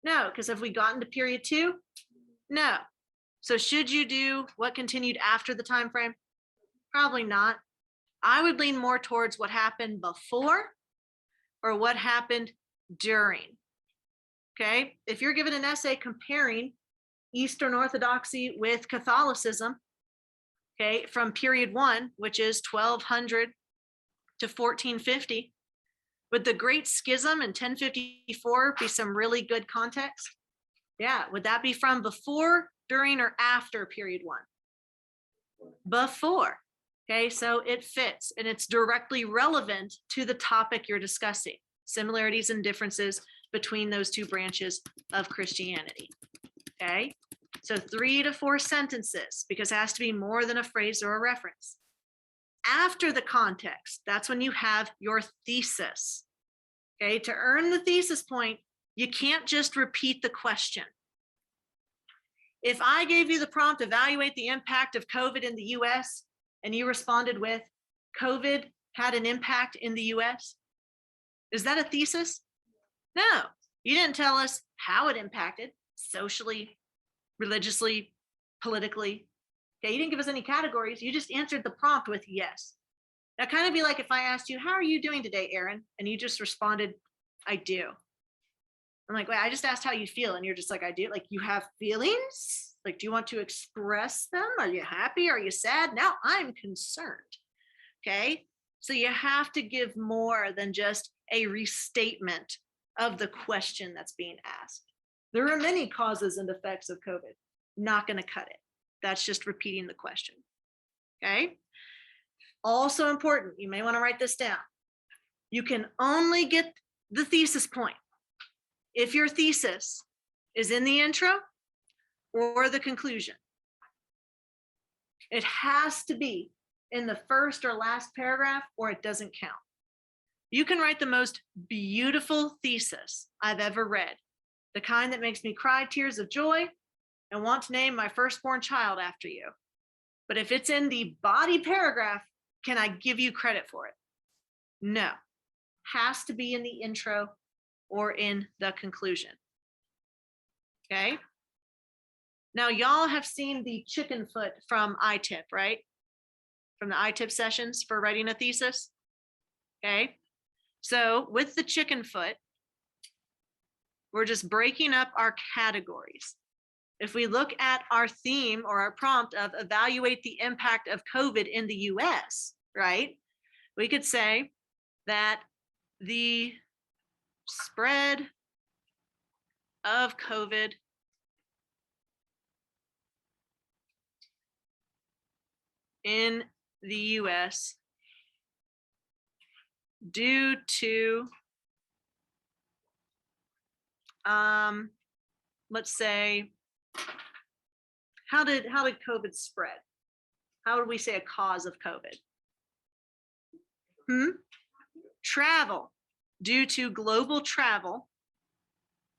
No, because have we gotten to period 2? No. So should you do what continued after the time frame? Probably not. I would lean more towards what happened before or what happened during. Okay, if you're given an essay comparing, Eastern Orthodoxy with Catholicism, okay, from period 1, which is 1200 to 1450. Would the Great Schism in 1054 be some really good context? Yeah, would that be from before, during, or after period 1? Before. Okay, so it fits and it's directly relevant to the topic you're discussing. Similarities and differences between those two branches of Christianity. Okay, so 3 to 4 sentences, because it has to be more than a phrase or a reference. After the context, that's when you have your thesis. Okay, to earn the thesis point, you can't just repeat the question. If I gave you the prompt, evaluate the impact of COVID in the US, and you responded with, COVID had an impact in the US, is that a thesis? No, you didn't tell us how it impacted socially, religiously, politically. Okay, you didn't give us any categories. You just answered the prompt with yes. That kind of be like if I asked you, how are you doing today, Aaron? And you just responded, I do. I'm like, wait, I just asked how you feel. And you're just like, I do. Like, you have feelings? Like, do you want to express them? Are you happy? Are you sad? Now I'm concerned. Okay. So you have to give more than just a restatement of the question that's being asked. There are many causes and effects of COVID. Not going to cut it. That's just repeating the question. Okay. Also important, you may want to write this down. You can only get the thesis point if your thesis is in the intro or the conclusion. It has to be in the first or last paragraph or it doesn't count. You can write the most beautiful thesis I've ever read, the kind that makes me cry tears of joy and want to name my firstborn child after you. But if it's in the body paragraph, can I give you credit for it? No, has to be in the intro or in the conclusion. Okay. Now y'all have seen the chicken foot from iTip, right? From the iTip sessions for writing a thesis. Okay. So with the chicken foot, we're just breaking up our categories. If we look at our theme or our prompt of evaluate the impact of COVID in the US, right? We could say that the spread of COVID in the US due to, let's say, how did COVID spread? How would we say a cause of COVID? Travel, due to global travel.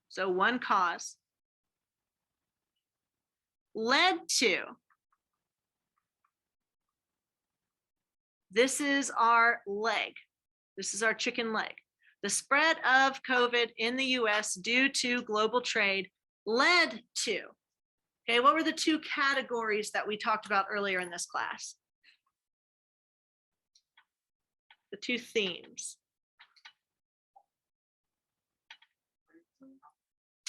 So one cause led to, this is our leg. This is our chicken leg. The spread of COVID in the US due to global trade led to, okay, what were the two categories that we talked about earlier in this class? The two themes.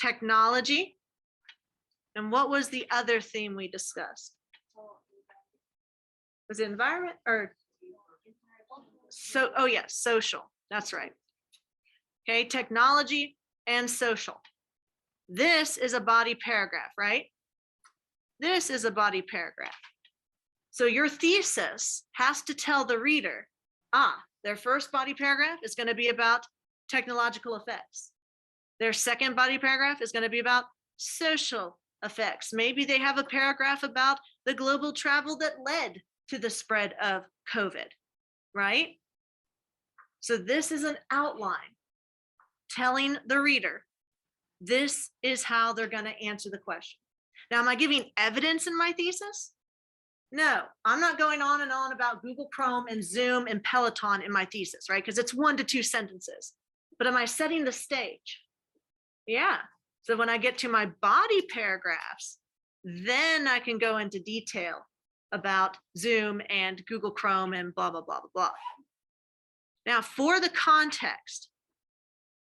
Technology. And what was the other theme we discussed? Was it environment or so? Oh yes, social. That's right. Okay, technology and social. This is a body paragraph, right? This is a body paragraph. So your thesis has to tell the reader, their first body paragraph is going to be about technological effects. Their second body paragraph is going to be about social effects. Maybe they have a paragraph about the global travel that led to the spread of COVID, right? So this is an outline telling the reader, this is how they're going to answer the question. Now, am I giving evidence in my thesis? No, I'm not going on and on about Google Chrome and Zoom and Peloton in my thesis, right? Because it's 1 to 2 sentences. But am I setting the stage? Yeah. So when I get to my body paragraphs, then I can go into detail about Zoom and Google Chrome and blah, blah, blah, blah, blah. Now, for the context,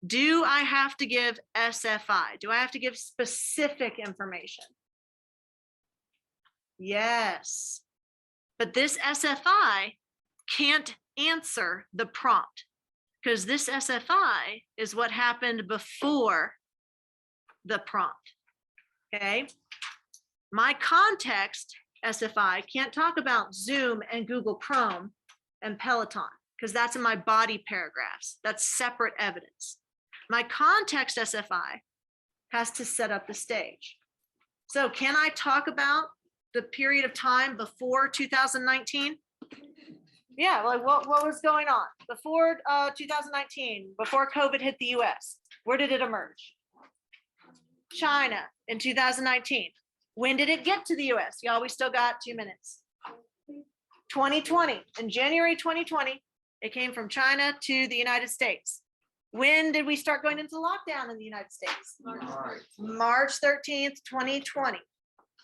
do I have to give SFI? Do I have to give specific information? Yes. But this SFI can't answer the prompt because this SFI is what happened before the prompt. Okay. My context SFI can't talk about Zoom and Google Chrome and Peloton because that's in my body paragraphs. That's separate evidence. My context SFI has to set up the stage. So can I talk about the period of time before 2019? Yeah, like what was going on before 2019, before COVID hit the US? Where did it emerge? China in 2019. When did it get to the US? Y'all, we still got 2 minutes. 2020. In January 2020, it came from China to the United States. When did we start going into lockdown in the United States? March 13th, 2020.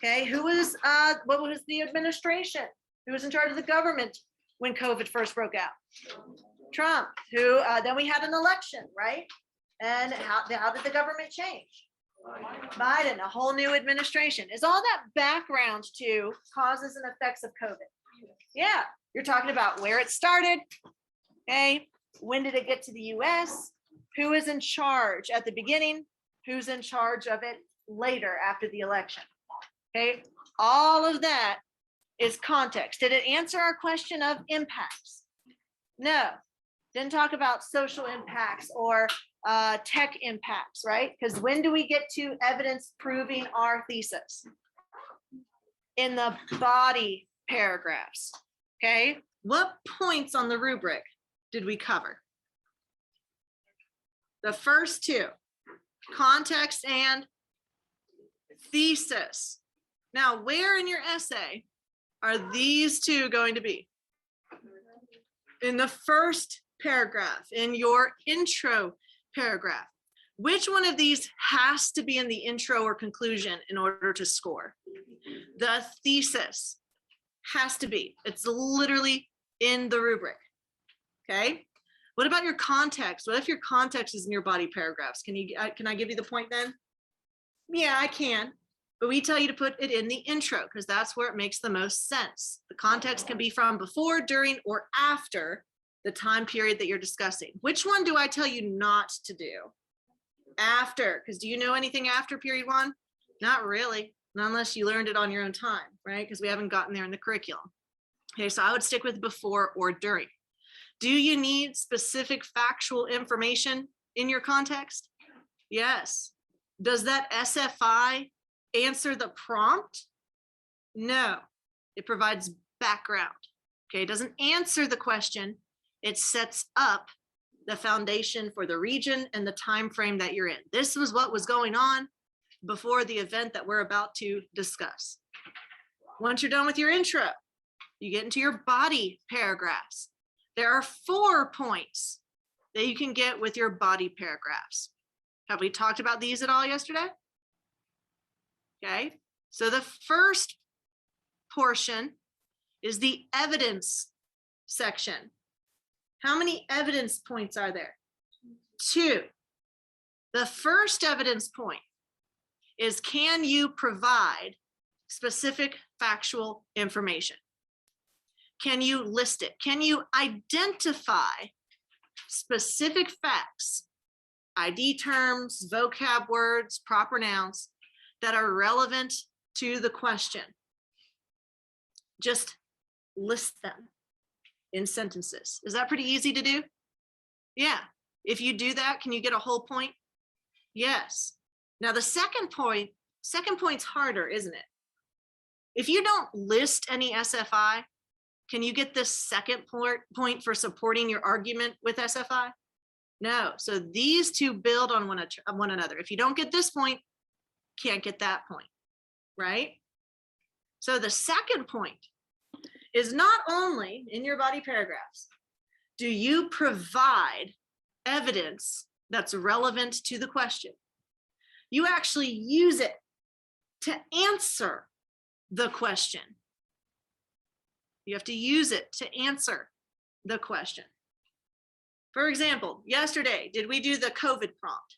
Okay, what was the administration? Who was in charge of the government when COVID first broke out? Trump, then we had an election, right? And how did the government change? Biden, a whole new administration. Is all that background to causes and effects of COVID? Yeah, you're talking about where it started. Okay, when did it get to the US? Who is in charge at the beginning? Who's in charge of it later after the election? Okay, all of that is context. Did it answer our question of impacts? No, didn't talk about social impacts or tech impacts, right? Because when do we get to evidence proving our thesis? In the body paragraphs, okay? What points on the rubric did we cover? The first two, context and thesis. Now, where in your essay are these two going to be? In the first paragraph, in your intro paragraph. Which one of these has to be in the intro or conclusion in order to score? The thesis has to be. It's literally in the rubric. Okay. What about your context? What if your context is in your body paragraphs? Can I give you the point then? Yeah, I can. But we tell you to put it in the intro because that's where it makes the most sense. The context can be from before, during, or after the time period that you're discussing. Which one do I tell you not to do? After, because do you know anything after period one? Not really, not unless you learned it on your own time, right? Because we haven't gotten there in the curriculum. Okay, so I would stick with before or during. Do you need specific factual information in your context? Yes. Does that SFI answer the prompt? No, it provides background. Okay, it doesn't answer the question. It sets up the foundation for the region and the time frame that you're in. This was what was going on before the event that we're about to discuss. Once you're done with your intro, you get into your body paragraphs. There are 4 points that you can get with your body paragraphs. Have we talked about these at all yesterday? Okay, so the first portion is the evidence section. How many evidence points are there? 2. The first evidence point is, can you provide specific factual information? Can you list it? Can you identify specific facts, ID terms, vocab words, proper nouns that are relevant to the question? Just list them in sentences. Is that pretty easy to do? Yeah. If you do that, can you get a whole point? Yes. Now the second point's harder, isn't it? If you don't list any SFI, can you get this second point for supporting your argument with SFI? No. So these two build on one another. If you don't get this point, can't get that point, right? So the second point is not only in your body paragraphs, do you provide evidence that's relevant to the question? You actually use it to answer the question. You have to use it to answer the question. For example, yesterday, did we do the COVID prompt?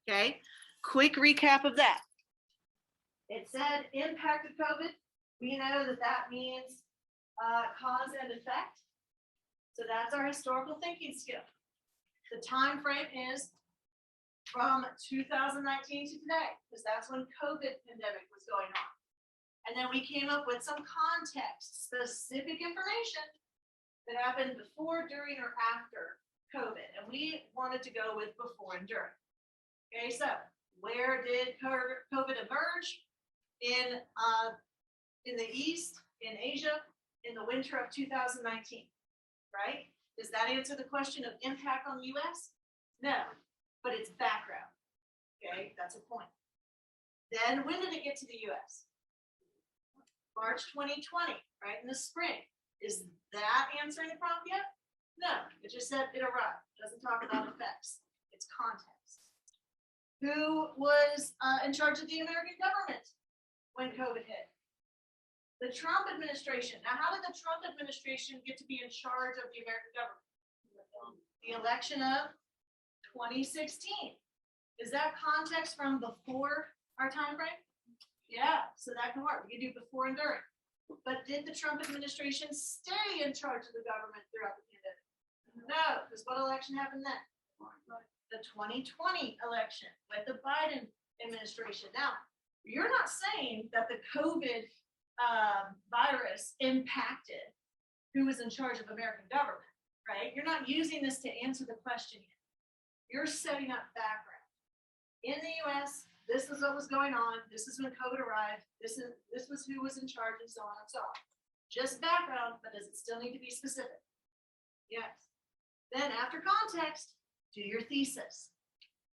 Okay, quick recap of that. It said impact of COVID We know that that means cause and effect. So that's our historical thinking skill. The time frame is from 2019 to today, because that's when COVID pandemic was going on. And then we came up with some context, specific information that happened before, during, or after COVID. And we wanted to go with before and during. Okay, so where did COVID emerge? In the East, in Asia, in the winter of 2019, right? Does that answer the question of impact on the US? No, but it's background. Okay, that's a point. Then when did it get to the US? March 2020, right in the spring. Is that answering the prompt yet? No, it just said it arrived. It doesn't talk about effects. It's context. Who was in charge of the American government when COVID hit? The Trump administration. Now, how did the Trump administration get to be in charge of the American government? The election of 2016. Is that context from before our time frame? Yeah, so that can work. We can do before and during. But did the Trump administration stay in charge of the government throughout the pandemic? No, because what election happened then? The 2020 election with the Biden administration. Now, you're not saying that the COVID virus impacted who was in charge of American government, right? You're not using this to answer the question yet. You're setting up background. In the US, this is what was going on. This is when COVID arrived. This was who was in charge, and so on and so on. Just background, but does it still need to be specific? Yes. Then after context, do your thesis.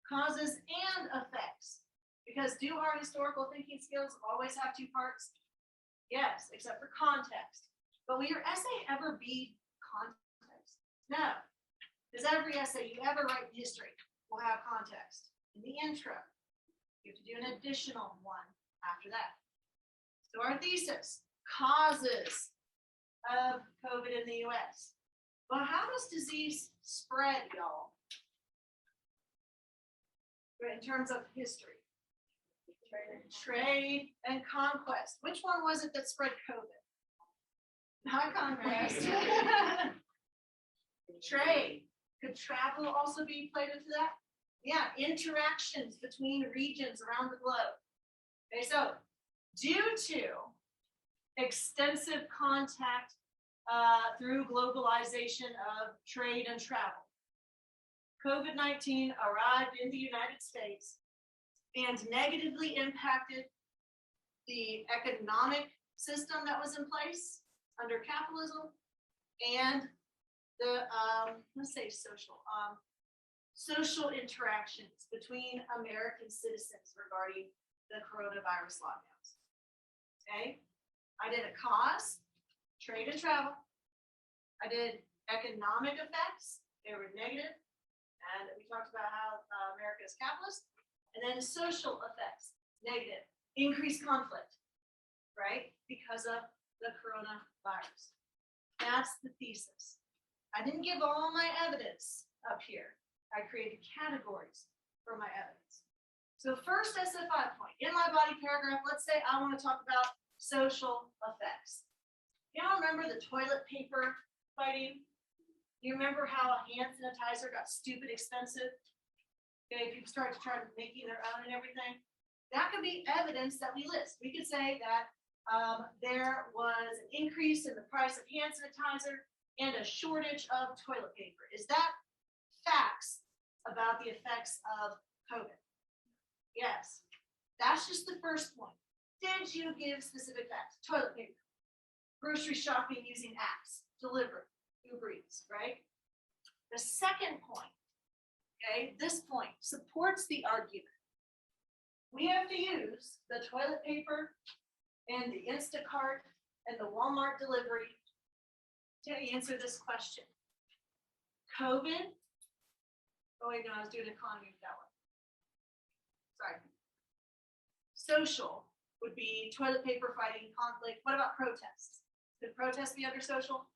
Causes and effects. Because do our historical thinking skills always have two parts? Yes, except for context. But will your essay ever be context? No. Because every essay you ever write in history will have context. In the intro, you have to do an additional one after that. So our thesis, causes of COVID in the US. Well, how does disease spread, y'all? In terms of history. Trade and conquest. Which one was it that spread COVID? Not conquest. Trade. Could travel also be played into that? Yeah, interactions between regions around the globe. Okay, so due to extensive contact through globalization of trade and travel, COVID-19 arrived in the United States and negatively impacted the economic system that was in place under capitalism and the, let's say social interactions between American citizens regarding the coronavirus lockdowns. Okay, I did a cause, trade and travel. I did economic effects, they were negative, and we talked about how America is capitalist. And then social effects, negative, increased conflict, right? Because of the coronavirus. That's the thesis. I didn't give all my evidence up here. I created categories for my evidence. So first SFI point, in my body paragraph, let's say I want to talk about social effects. Y'all remember the toilet paper fighting? You remember how hand sanitizer got stupid expensive? Okay, people start to try making their own and everything. That could be evidence that we list. We could say that there was an increase in the price of hand sanitizer and a shortage of toilet paper. Is that facts about the effects of COVID? Yes. That's just the first point. Did you give specific facts? Toilet paper, grocery shopping using apps, delivery, Uber Eats, right? The second point, okay, this point supports the argument. We have to use the toilet paper and the Instacart and the Walmart delivery to answer this question. COVID, oh wait, no, I was doing economy with that one. Sorry. Social would be toilet paper, fighting, conflict. What about protests? Could protests be under social?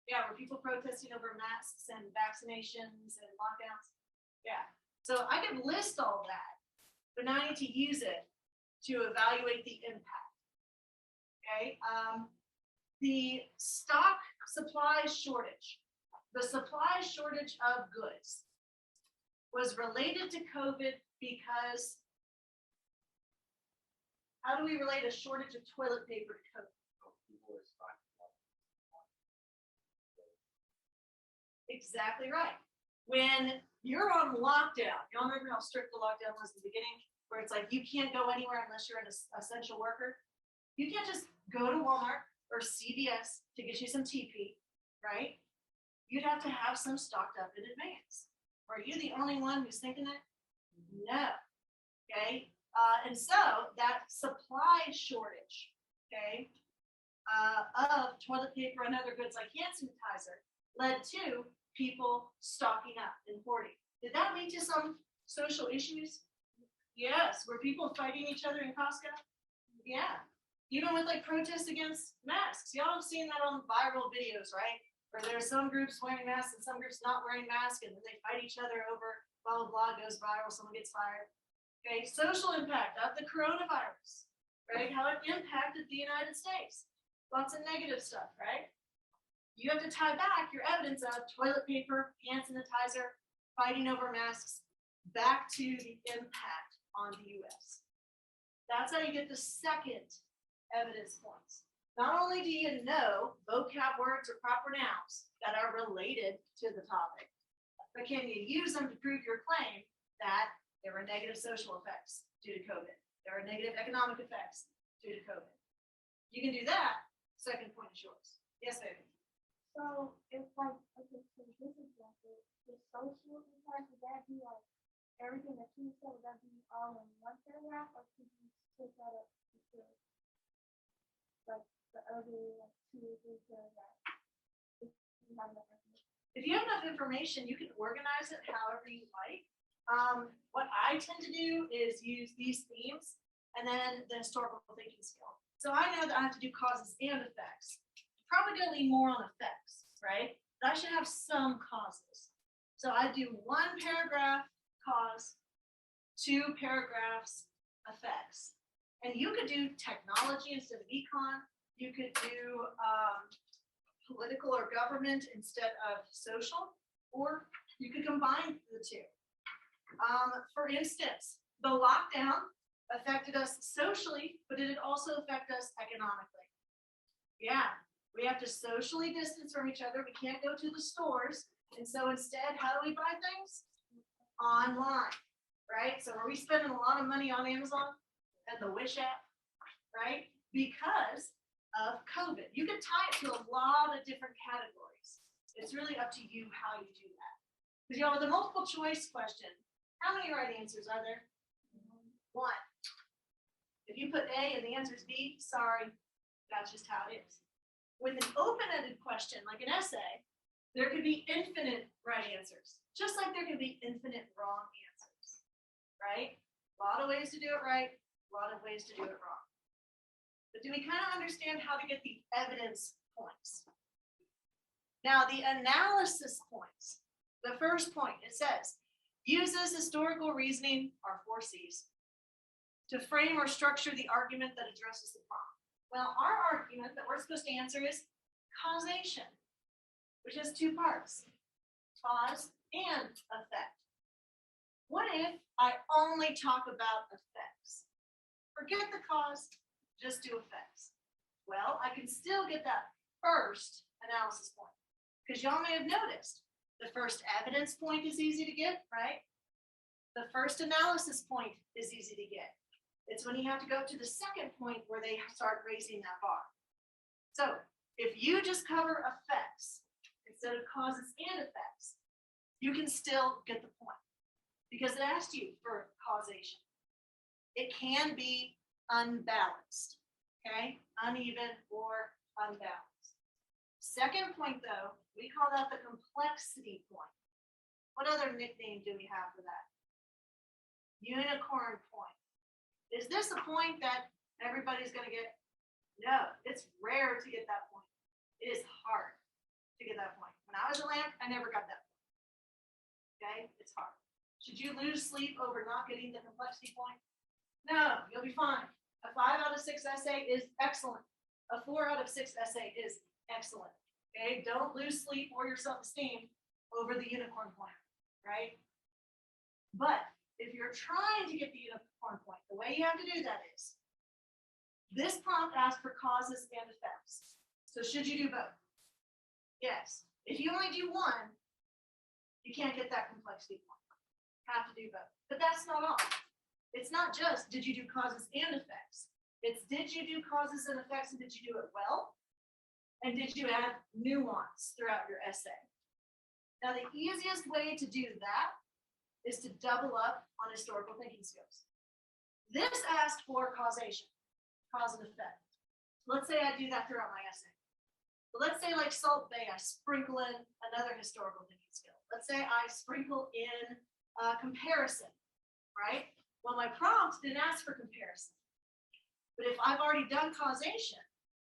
Yeah, were people protesting over masks and vaccinations and lockdowns? Yeah. So I could list all that, but now I need to use it to evaluate the impact. Okay, the stock supply shortage, the supply shortage of goods was related to COVID because how do we relate a shortage of toilet paper to COVID? Exactly right. When you're on lockdown, y'all remember how strict the lockdown was in the beginning, where it's like you can't go anywhere unless you're an essential worker. You can't just go to Walmart or CVS to get you some TP, right? You'd have to have some stocked up in advance. Are you the only one who's thinking that? No. Okay. And so that supply shortage, okay, of toilet paper and other goods like hand sanitizer led to people stocking up and hoarding. Did that lead to some social issues? Yes. Were people fighting each other in Costco? Yeah. Even with like protests against masks. Y'all have seen that on viral videos, right? Where there's some groups wearing masks and some groups not wearing masks, and then they fight each other over blah, blah, blah, goes viral, someone gets fired. Okay, social impact of the coronavirus, right? How it impacted the United States. Lots of negative stuff, right? You have to tie back your evidence of toilet paper, hand sanitizer, fighting over masks, back to the impact on the US. That's how you get the second evidence points. Not only do you know vocab words or proper nouns that are related to the topic, but can you use them to prove your claim that there were negative social effects due to COVID? There are negative economic effects due to COVID. You can do that. Second point is yours. Yes, baby. So if like, okay, so this example, the social impact, would that be like everything that you said, would that be all in one paragraph, or could you split that up into like the other like 2 or 3 paragraphs? If you have enough information. If you have enough information, you can organize it however you like. What I tend to do is use these themes and then the historical thinking skill. So I know that I have to do causes and effects. Probably going to lean more on effects, right? But I should have some causes. So I do 1 paragraph cause, 2 paragraphs effects. And you could do technology instead of econ. You could do political or government instead of social, or you could combine the 2. For instance, the lockdown affected us socially, but did it also affect us economically? Yeah, we have to socially distance from each other. We can't go to the stores. And so instead, how do we buy things? Online, right? So are we spending a lot of money on Amazon and the Wish app, right? Because of COVID. You can tie it to a lot of different categories. It's really up to you how you do that. Because, you know, with the multiple choice question, how many right answers are there? 1. If you put A and the answer is B, sorry, that's just how it is. With an open-ended question, like an essay, there could be infinite right answers, just like there could be infinite wrong answers, right? A lot of ways to do it right, a lot of ways to do it wrong. But do we kind of understand how to get the evidence points? Now, the analysis points, the first point, it says, uses historical reasoning, our 4 C's, to frame or structure the argument that addresses the problem. Well, our argument that we're supposed to answer is causation, which has 2 parts, cause and effect. What if I only talk about effects? Forget the cause, just do effects. Well, I can still get that first analysis point, because y'all may have noticed the first evidence point is easy to get, right? The first analysis point is easy to get. It's when you have to go to the second point where they start raising that bar. So if you just cover effects instead of causes and effects, you can still get the point because it asked you for causation. It can be unbalanced, okay? Uneven or unbalanced. Second point though, we call that the complexity point. What other nickname do we have for that? Unicorn point. Is this a point that everybody's going to get? No, it's rare to get that point. It is hard to get that point. When I was at LAMP, I never got that point. Okay, it's hard. Should you lose sleep over not getting the complexity point? No, you'll be fine. A 5 out of 6 essay is excellent. A 4 out of 6 essay is excellent. Okay, don't lose sleep or your self-esteem over the unicorn point, right? But if you're trying to get the unicorn point, the way you have to do that is this prompt asks for causes and effects. So should you do both? Yes. If you only do one, you can't get that complexity point. Have to do both. But that's not all. It's not just did you do causes and effects. It's did you do causes and effects and did you do it well? And did you add nuance throughout your essay? Now, the easiest way to do that is to double up on historical thinking skills. This asked for causation, cause and effect. Let's say I do that throughout my essay. But let's say like Salt Bay, I sprinkle in another historical thinking skill. Let's say I sprinkle in comparison, right? Well, my prompt didn't ask for comparison. But if I've already done causation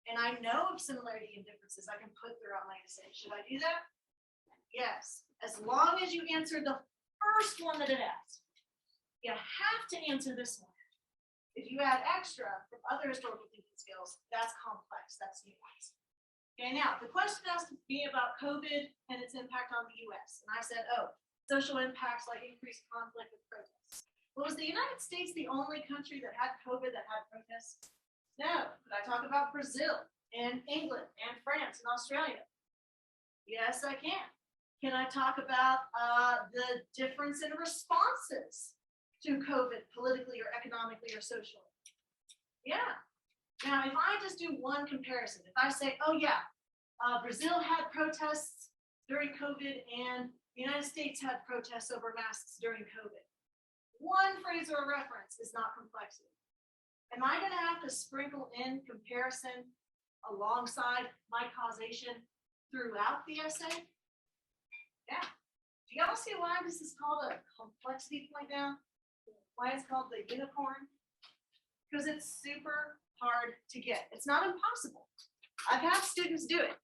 and I know of similarity and differences, I can put throughout my essay. Should I do that? Yes, as long as you answer the first one that it asked. You have to answer this one. If you add extra from other historical thinking skills, that's complex, that's nuanced. Okay, now the question asked me about COVID and its impact on the US. And I said, oh, social impacts like increased conflict with protests. Well, was the United States the only country that had COVID that had protests? No. Could I talk about Brazil and England and France and Australia? Yes, I can. Can I talk about the difference in responses to COVID politically or economically or socially? Yeah. Now, if I just do one comparison, if I say, oh yeah, Brazil had protests during COVID and the United States had protests over masks during COVID. One phrase or a reference is not complexity. Am I going to have to sprinkle in comparison alongside my causation throughout the essay? Yeah. Do y'all see why this is called a complexity point now? Why it's called the unicorn? Because it's super hard to get. It's not impossible. I've had students do it.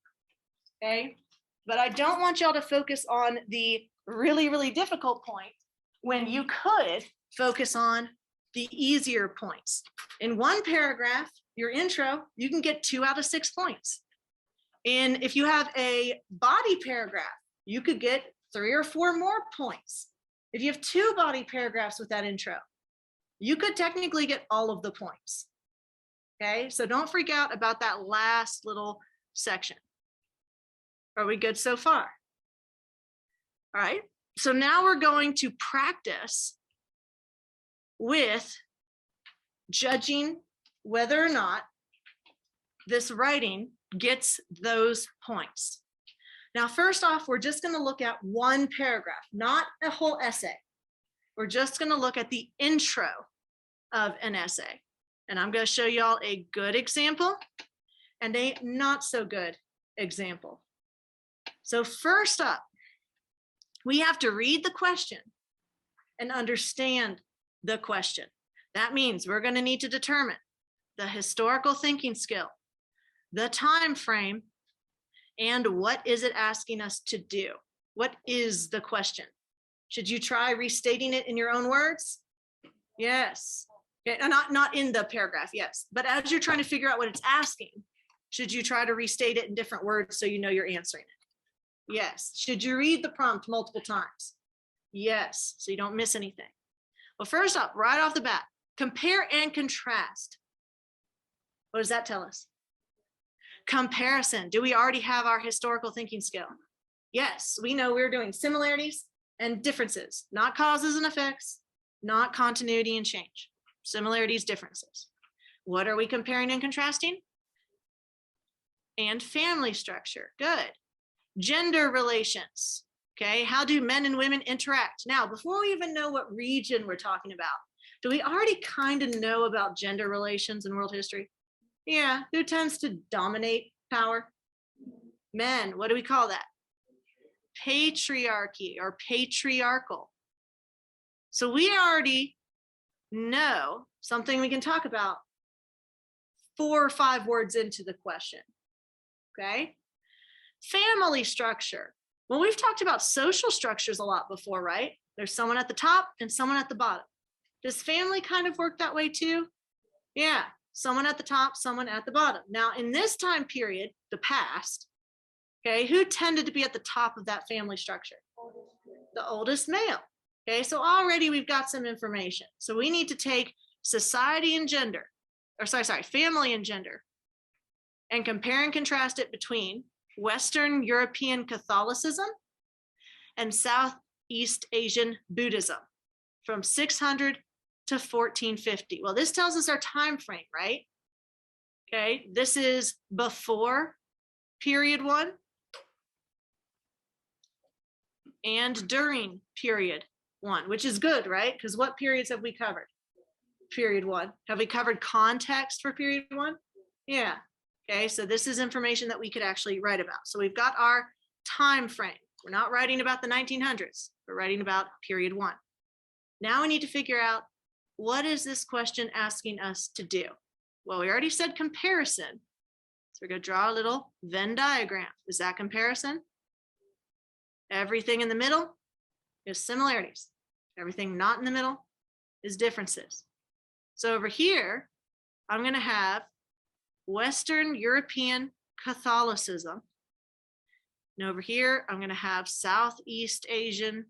Okay. But I don't want y'all to focus on the really, really difficult point when you could focus on the easier points. In one paragraph, your intro, you can get 2 out of 6 points. And if you have a body paragraph, you could get 3 or 4 more points. If you have 2 body paragraphs with that intro, you could technically get all of the points. Okay, so don't freak out about that last little section. Are we good so far? All right, so now we're going to practice with judging whether or not this writing gets those points. Now, first off, we're just going to look at one paragraph, not a whole essay. We're just going to look at the intro of an essay. And I'm going to show y'all a good example and a not so good example. So first up, we have to read the question and understand the question. That means we're going to need to determine the historical thinking skill, the time frame, and what is it asking us to do? What is the question? Should you try restating it in your own words? Yes. Okay, not in the paragraph, yes. But as you're trying to figure out what it's asking, should you try to restate it in different words so you know you're answering it? Yes. Should you read the prompt multiple times? Yes, so you don't miss anything. Well, first up, right off the bat, compare and contrast. What does that tell us? Comparison. Do we already have our historical thinking skill? Yes, we know we're doing similarities and differences, not causes and effects, not continuity and change. Similarities, differences. What are we comparing and contrasting? And family structure. Good. Gender relations. Okay, how do men and women interact? Now, before we even know what region we're talking about, do we already kind of know about gender relations in world history? Yeah, who tends to dominate power? Men. What do we call that? Patriarchy or patriarchal. So we already know something we can talk about 4 or 5 words into the question. Okay. Family structure. Well, we've talked about social structures a lot before, right? There's someone at the top and someone at the bottom. Does family kind of work that way too? Yeah. someone at the top, someone at the bottom. Now, in this time period, the past, okay, who tended to be at the top of that family structure? The oldest male. Okay, so already we've got some information. So we need to take society and gender, or sorry, family and gender, and compare and contrast it between Western European Catholicism and Southeast Asian Buddhism from 600 to 1450. Well, this tells us our time frame, right? Okay, this is before period 1 and during period 1, which is good, right? Because what periods have we covered? Period 1. Have we covered context for period 1? Yeah. Okay, so this is information that we could actually write about. So we've got our time frame. We're not writing about the 1900s. We're writing about period 1. Now we need to figure out, what is this question asking us to do? Well, we already said comparison. So we're going to draw a little Venn diagram. Is that comparison? Everything in the middle is similarities. Everything not in the middle is differences. So over here, I'm going to have Western European Catholicism. And over here, I'm going to have Southeast Asian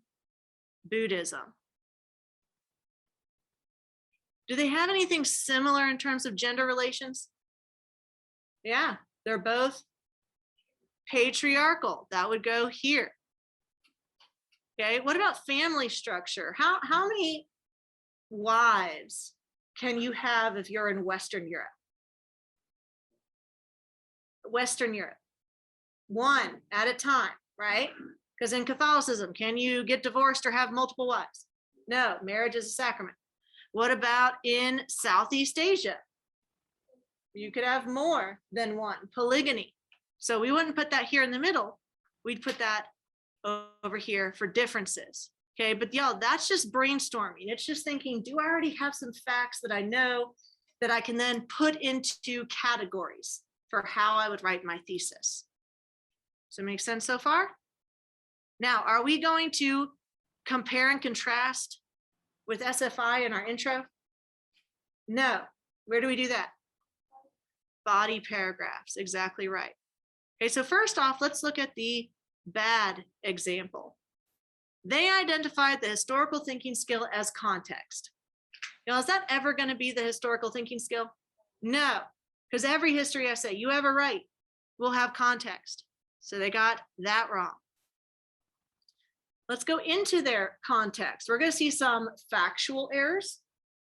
Buddhism. Do they have anything similar in terms of gender relations? Yeah, they're both patriarchal. That would go here. Okay, what about family structure? How many wives can you have if you're in Western Europe? Western Europe, 1 at a time, right? Because in Catholicism, can you get divorced or have multiple wives? No, marriage is a sacrament. What about in Southeast Asia? You could have more than 1, polygamy. So we wouldn't put that here in the middle. We'd put that over here for differences. Okay, but y'all, that's just brainstorming. It's just thinking, do I already have some facts that I know that I can then put into categories for how I would write my thesis? Does it make sense so far? Now, are we going to compare and contrast with SFI in our intro? No. Where do we do that? Body paragraphs, exactly right. Okay, so first off, let's look at the bad example. They identified the historical thinking skill as context. Now, is that ever going to be the historical thinking skill? No, because every history essay you ever write will have context. So they got that wrong. Let's go into their context. We're going to see some factual errors,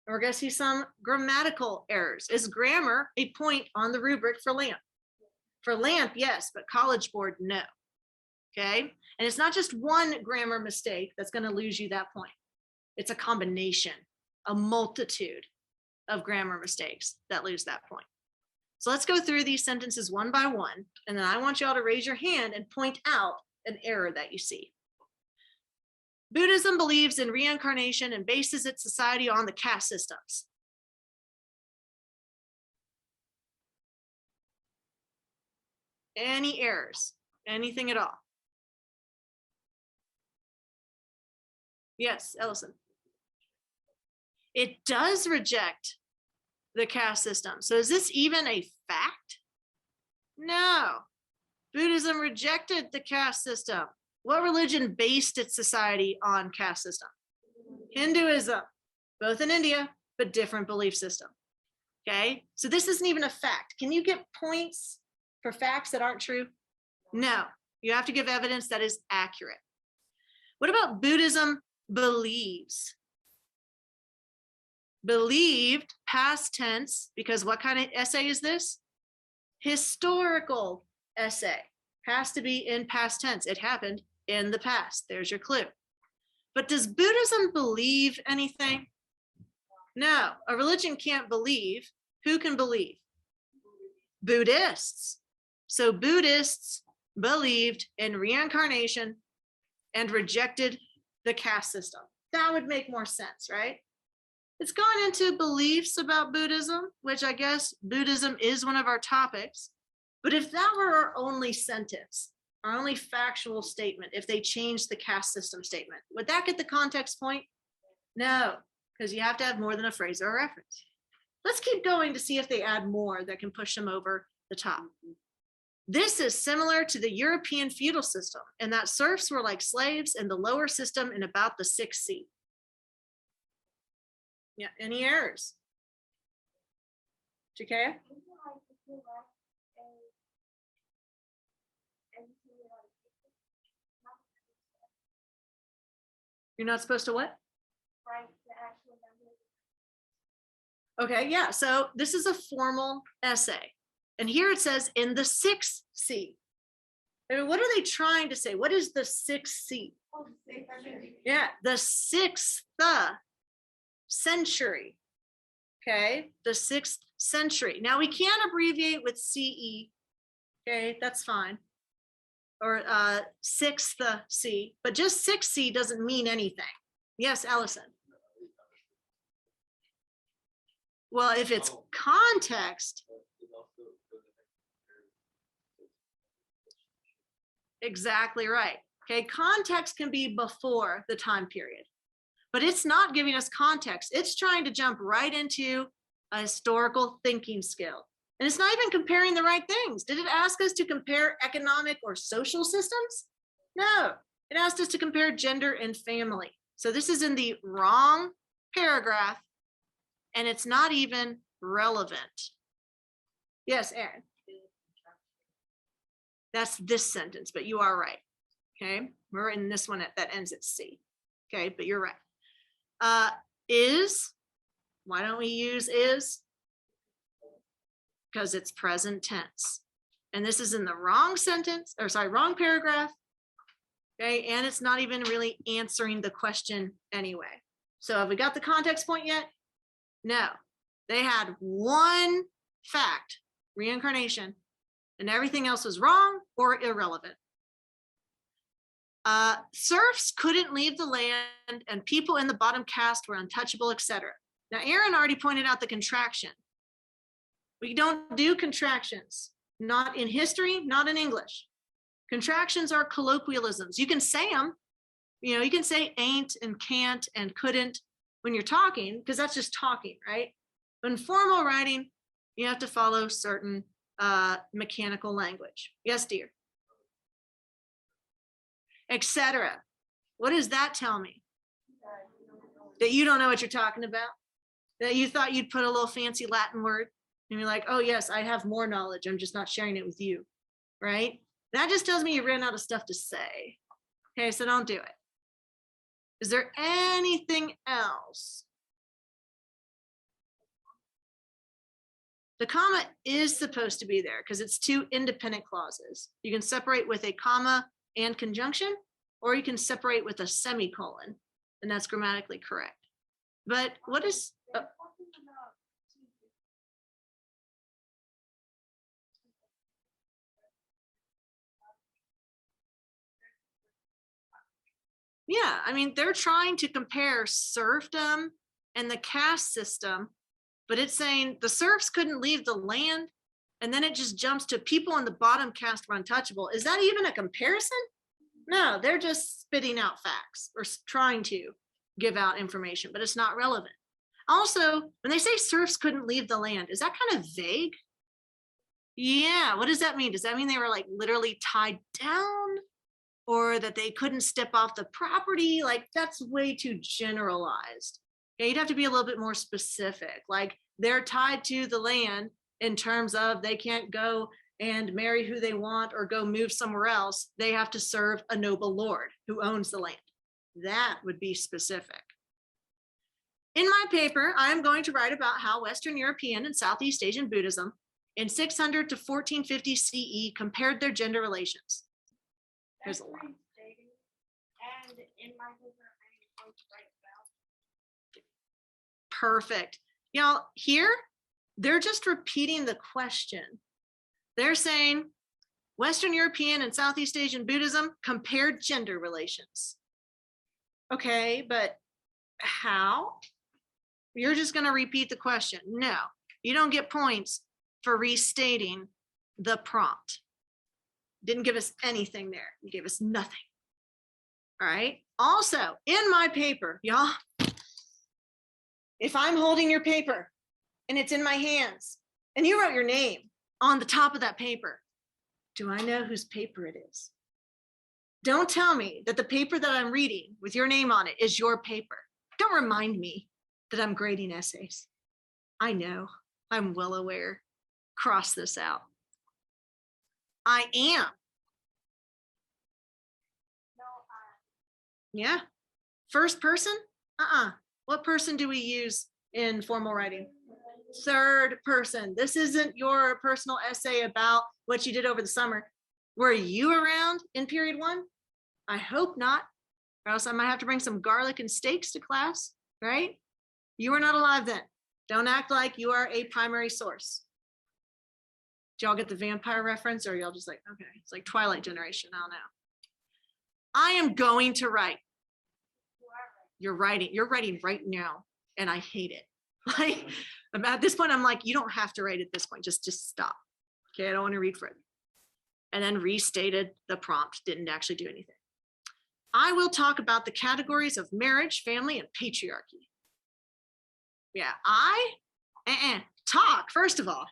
and we're going to see some grammatical errors. Is grammar a point on the rubric for LAMP? For LAMP, yes, but College Board, no. Okay, and it's not just one grammar mistake that's going to lose you that point. It's a combination, a multitude of grammar mistakes that lose that point. So let's go through these sentences one by one, and then I want you all to raise your hand and point out an error that you see. Buddhism believes in reincarnation and bases its society on the caste systems. Any errors? Anything at all? Yes, Ellison. It does reject the caste system. So is this even a fact? No. Buddhism rejected the caste system. What religion based its society on caste system? Hinduism, both in India, but different belief system. Okay, so this isn't even a fact. Can you get points for facts that aren't true? No, you have to give evidence that is accurate. What about Buddhism believes? Believed, past tense, because what kind of essay is this? Historical essay. Has to be in past tense. It happened in the past. There's your clue. But does Buddhism believe anything? No, a religion can't believe. Who can believe? Buddhists. So Buddhists believed in reincarnation and rejected the caste system. That would make more sense, right? It's going into beliefs about Buddhism, which I guess Buddhism is one of our topics. But if that were our only sentence, our only factual statement, if they changed the caste system statement, would that get the context point? No, because you have to have more than a phrase or a reference. Let's keep going to see if they add more that can push them over the top. This is similar to the European feudal system, and that serfs were like slaves in the lower system in about the 6th C. Yeah, any errors? Okay. You're not supposed to what? Okay, yeah, so this is a formal essay. And here it says in the 6th C. I mean, what are they trying to say? What is the 6th C? Yeah, the 6th century. Okay, the 6th century. Now we can abbreviate with CE. Okay, that's fine. Or 6th C, but just 6th C doesn't mean anything. Yes, Allison. Well, if it's context, exactly right. Okay, context can be before the time period, but it's not giving us context. It's trying to jump right into a historical thinking skill. And it's not even comparing the right things. Did it ask us to compare economic or social systems? No, it asked us to compare gender and family. So this is in the wrong paragraph, and it's not even relevant. Yes, Aaron. That's this sentence, but you are right. Okay, we're in this one that ends at C. Okay, but you're right. Is, why don't we use is? Because it's present tense. And this is in the wrong sentence, or sorry, wrong paragraph. Okay, and it's not even really answering the question anyway. So have we got the context point yet? No, they had one fact, reincarnation, and everything else was wrong or irrelevant. Serfs couldn't leave the land and people in the bottom caste were untouchable, etc. Now, Aaron already pointed out the contraction. We don't do contractions, not in history, not in English. Contractions are colloquialisms. You can say them, you know, you can say ain't and can't and couldn't when you're talking, because that's just talking, right? But in formal writing, you have to follow certain mechanical language. Yes, dear. Etc. What does that tell me? That you don't know what you're talking about? That you thought you'd put a little fancy Latin word and you're like, oh yes, I have more knowledge. I'm just not sharing it with you, right? That just tells me you ran out of stuff to say. Okay, so don't do it. Is there anything else? The comma is supposed to be there because it's two independent clauses. You can separate with a comma and conjunction, or you can separate with a semicolon, and that's grammatically correct. But what is, yeah, I mean, they're trying to compare serfdom and the caste system, but it's saying the serfs couldn't leave the land, and then it just jumps to people in the bottom caste were untouchable. Is that even a comparison? No, they're just spitting out facts or trying to give out information, but it's not relevant. Also, when they say serfs couldn't leave the land, is that kind of vague? Yeah, what does that mean? Does that mean they were like literally tied down, or that they couldn't step off the property? Like, that's way too generalized. Yeah, you'd have to be a little bit more specific. Like, they're tied to the land in terms of they can't go and marry who they want or go move somewhere else. They have to serve a noble lord who owns the land. That would be specific. In my paper, I am going to write about how Western European and Southeast Asian Buddhism in 600 to 1450 CE compared their gender relations. There's a lot. And in my paper, I'm going to write about. Perfect. Y'all, here, they're just repeating the question. They're saying Western European and Southeast Asian Buddhism compared gender relations. Okay, but how? You're just going to repeat the question. No, you don't get points for restating the prompt. Didn't give us anything there. You gave us nothing. All right. Also, in my paper, y'all, if I'm holding your paper and it's in my hands, and you wrote your name on the top of that paper, do I know whose paper it is? Don't tell me that the paper that I'm reading with your name on it is your paper. Don't remind me that I'm grading essays. I know, I'm well aware. Cross this out. I am. No, Yeah. First person? What person do we use in formal writing? Third person. This isn't your personal essay about what you did over the summer. Were you around in period 1? I hope not, or else I might have to bring some garlic and steaks to class, right? You were not alive then. Don't act like you are a primary source. Did y'all get the vampire reference, or y'all just like, okay, it's like Twilight Generation, I don't know. I am going to write. You're writing right now, and I hate it. Like, at this point, I'm like, you don't have to write at this point, just stop. Okay, I don't want to read further. And then restated the prompt, didn't actually do anything. I will talk about the categories of marriage, family, and patriarchy. Yeah, talk, first of all.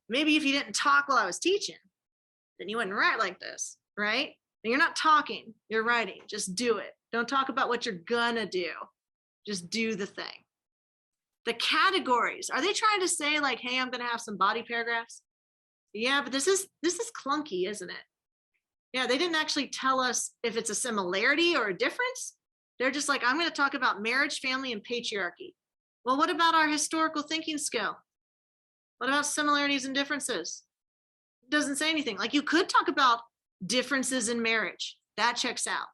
Maybe if you didn't talk while I was teaching, then you wouldn't write like this, right? And you're not talking, you're writing, just do it. Don't talk about what you're gonna do, just do the thing. The categories, are they trying to say like, hey, I'm gonna have some body paragraphs? Yeah, but this is clunky, isn't it? Yeah, they didn't actually tell us if it's a similarity or a difference. They're just like, I'm going to talk about marriage, family, and patriarchy. Well, what about our historical thinking skill? What about similarities and differences? It doesn't say anything. Like, you could talk about differences in marriage. That checks out.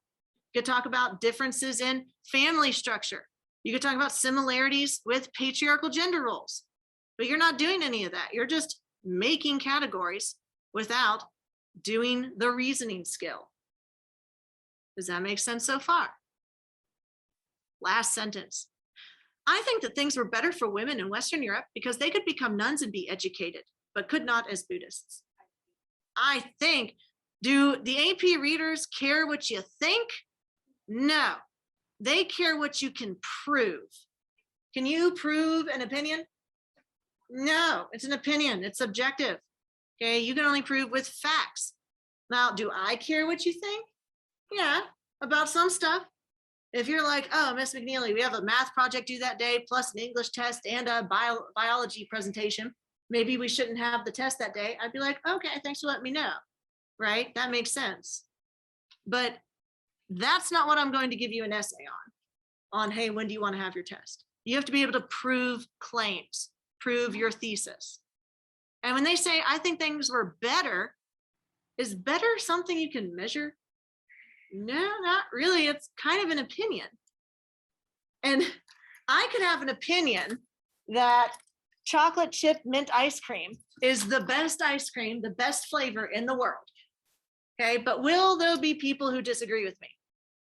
You could talk about differences in family structure. You could talk about similarities with patriarchal gender roles. But you're not doing any of that. You're just making categories without doing the reasoning skill. Does that make sense so far? Last sentence. I think that things were better for women in Western Europe because they could become nuns and be educated, but could not as Buddhists. I think, do the AP readers care what you think? No, they care what you can prove. Can you prove an opinion? No, it's an opinion, it's subjective. Okay, you can only prove with facts. Now, do I care what you think? Yeah, about some stuff. If you're like, oh, Miss McNeely, we have a math project due that day, plus an English test and a biology presentation. Maybe we shouldn't have the test that day. I'd be like, okay, thanks for letting me know, right? That makes sense. But that's not what I'm going to give you an essay on, hey, when do you want to have your test? You have to be able to prove claims, prove your thesis. And when they say, I think things were better, is better something you can measure? No, not really. It's kind of an opinion. And I could have an opinion that chocolate chip mint ice cream is the best ice cream, the best flavor in the world. Okay, but will there be people who disagree with me?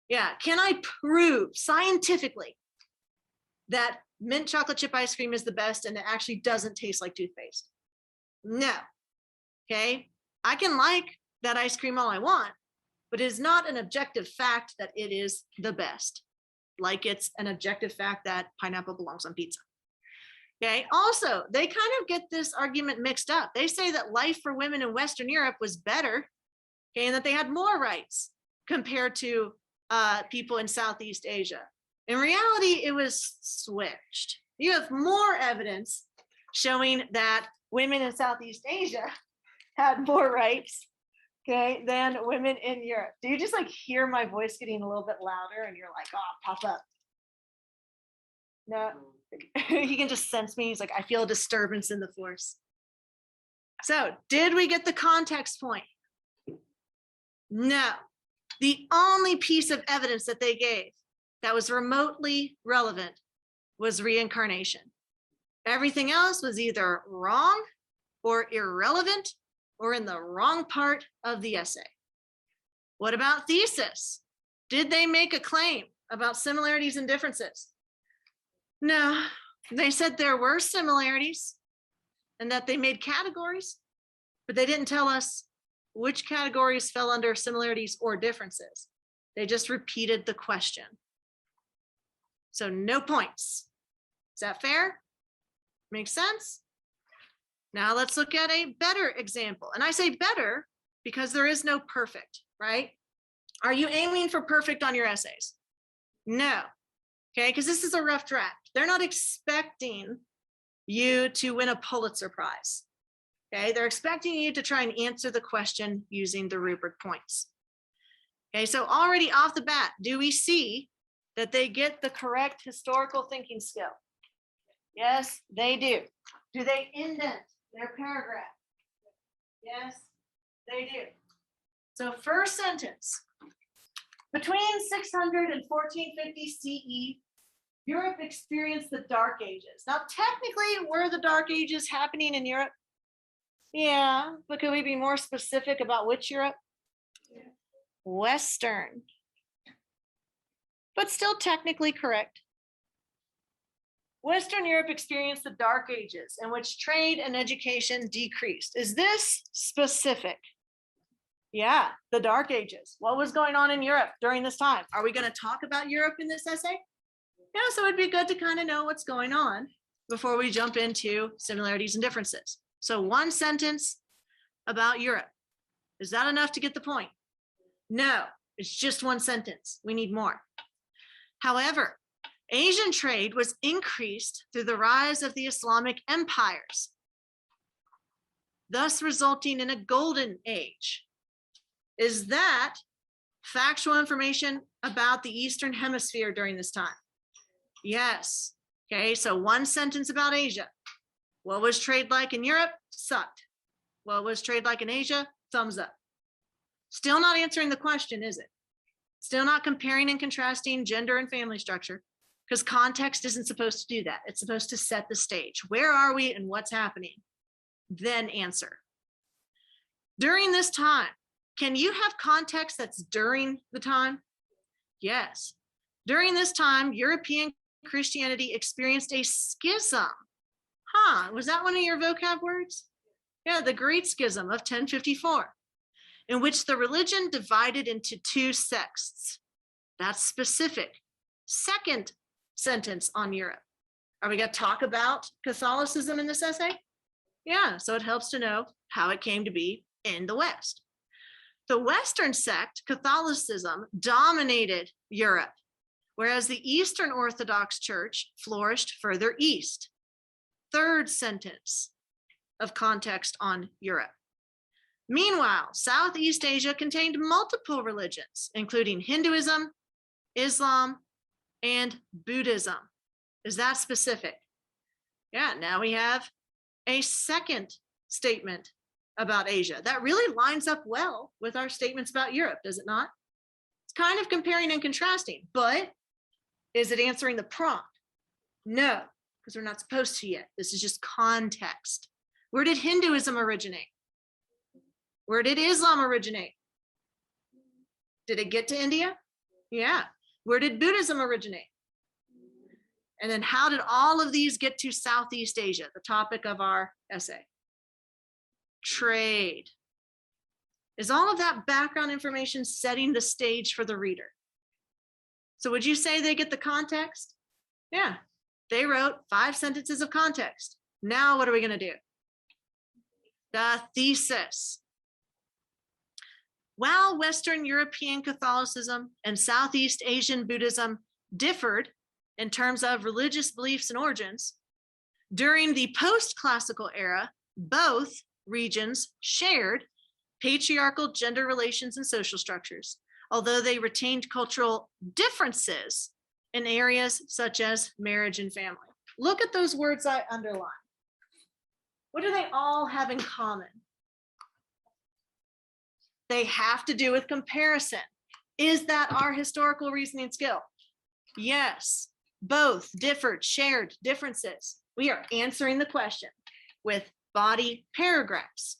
Yeah, can I prove scientifically that mint chocolate chip ice cream is the best and it actually doesn't taste like toothpaste? No. Okay, I can like that ice cream all I want, but it is not an objective fact that it is the best, like it's an objective fact that pineapple belongs on pizza. Okay, also, they kind of get this argument mixed up. They say that life for women in Western Europe was better, okay, and that they had more rights compared to people in Southeast Asia. In reality, it was switched. You have more evidence showing that women in Southeast Asia had more rights, okay, than women in Europe. Do you just like hear my voice getting a little bit louder and you're like, oh, pop up? No, he can just sense me. He's like, I feel a disturbance in the force. So did we get the context point? No. The only piece of evidence that they gave that was remotely relevant was reincarnation. Everything else was either wrong or irrelevant or in the wrong part of the essay. What about thesis? Did they make a claim about similarities and differences? No, they said there were similarities and that they made categories, but they didn't tell us which categories fell under similarities or differences. They just repeated the question. So no points. Is that fair? Makes sense? Now let's look at a better example. And I say better because there is no perfect, right? Are you aiming for perfect on your essays? No. Okay, because this is a rough draft. They're not expecting you to win a Pulitzer Prize. Okay, they're expecting you to try and answer the question using the rubric points. Okay, so already off the bat, do we see that they get the correct historical thinking skill? Yes, they do. Do they indent their paragraph? Yes, they do. So first sentence, between 600 and 1450 CE, Europe experienced the Dark Ages. Now, technically, were the Dark Ages happening in Europe? Yeah, but could we be more specific about which Europe? Yeah. Western. But still technically correct. Western Europe experienced the Dark Ages in which trade and education decreased. Is this specific? Yeah, the Dark Ages. What was going on in Europe during this time? Are we going to talk about Europe in this essay? Yeah, so it'd be good to kind of know what's going on before we jump into similarities and differences. So one sentence about Europe. Is that enough to get the point? No, it's just one sentence. We need more. However, Asian trade was increased through the rise of the Islamic empires, thus resulting in a golden age. Is that factual information about the Eastern Hemisphere during this time? Yes. Okay, so one sentence about Asia. What was trade like in Europe? Sucked. What was trade like in Asia? Thumbs up. Still not answering the question, is it? Still not comparing and contrasting gender and family structure, because context isn't supposed to do that. It's supposed to set the stage. Where are we and what's happening? Then answer. During this time, can you have context that's during the time? Yes. During this time, European Christianity experienced a schism. Was that one of your vocab words? Yeah, the Great Schism of 1054, in which the religion divided into two sects. That's specific. Second sentence on Europe. Are we going to talk about Catholicism in this essay? Yeah, so it helps to know how it came to be in the West. The Western sect, Catholicism, dominated Europe, whereas the Eastern Orthodox Church flourished further east. Third sentence of context on Europe. Meanwhile, Southeast Asia contained multiple religions, including Hinduism, Islam, and Buddhism. Is that specific? Yeah, now we have a second statement about Asia. That really lines up well with our statements about Europe, does it not? It's kind of comparing and contrasting, but is it answering the prompt? No, because we're not supposed to yet. This is just context. Where did Hinduism originate? Where did Islam originate? Did it get to India? Yeah. Where did Buddhism originate? And then how did all of these get to Southeast Asia, the topic of our essay? Trade. Is all of that background information setting the stage for the reader? So would you say they get the context? Yeah. They wrote 5 sentences of context. Now what are we going to do? The thesis. While Western European Catholicism and Southeast Asian Buddhism differed in terms of religious beliefs and origins, during the post-classical era, both regions shared patriarchal gender relations and social structures, although they retained cultural differences in areas such as marriage and family. Look at those words I underlined. What do they all have in common? They have to do with comparison. Is that our historical reasoning skill? Yes. Both differed, shared differences. We are answering the question with body paragraphs.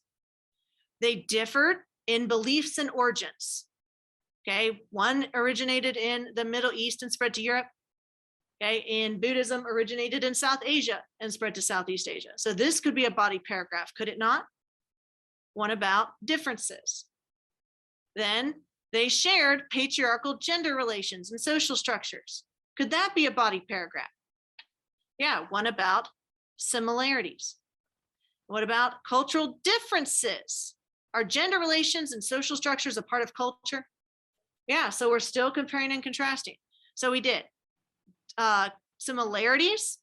They differed in beliefs and origins. Okay, one originated in the Middle East and spread to Europe. Okay, in Buddhism originated in South Asia and spread to Southeast Asia. So this could be a body paragraph, could it not? One about differences. Then they shared patriarchal gender relations and social structures. Could that be a body paragraph? Yeah, one about similarities? What about cultural differences? Are gender relations and social structures a part of culture? Yeah, so we're still comparing and contrasting. So we did similarities,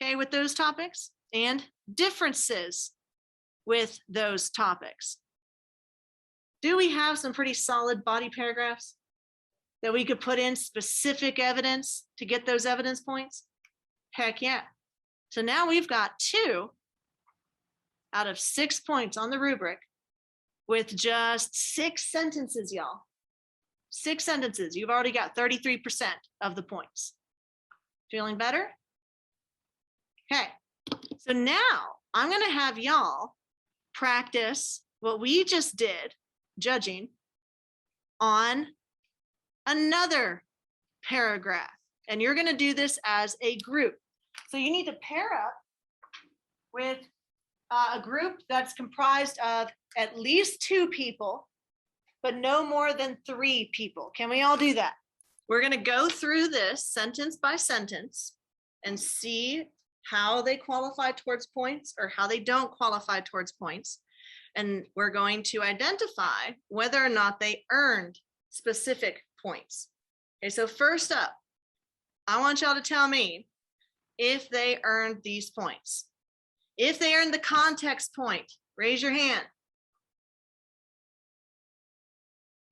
okay, with those topics, and differences with those topics. Do we have some pretty solid body paragraphs that we could put in specific evidence to get those evidence points? Heck yeah. So now we've got 2 out of 6 points on the rubric with just 6 sentences, y'all. 6 sentences. You've already got 33% of the points. Feeling better? Okay. So now I'm going to have y'all practice what we just did, judging, on another paragraph. And you're going to do this as a group. So you need to pair up with a group that's comprised of at least 2 people, but no more than 3 people. Can we all do that? We're going to go through this sentence by sentence and see how they qualify towards points or how they don't qualify towards points. And we're going to identify whether or not they earned specific points. Okay, so first up, I want y'all to tell me if they earned these points. If they earned the context point, raise your hand.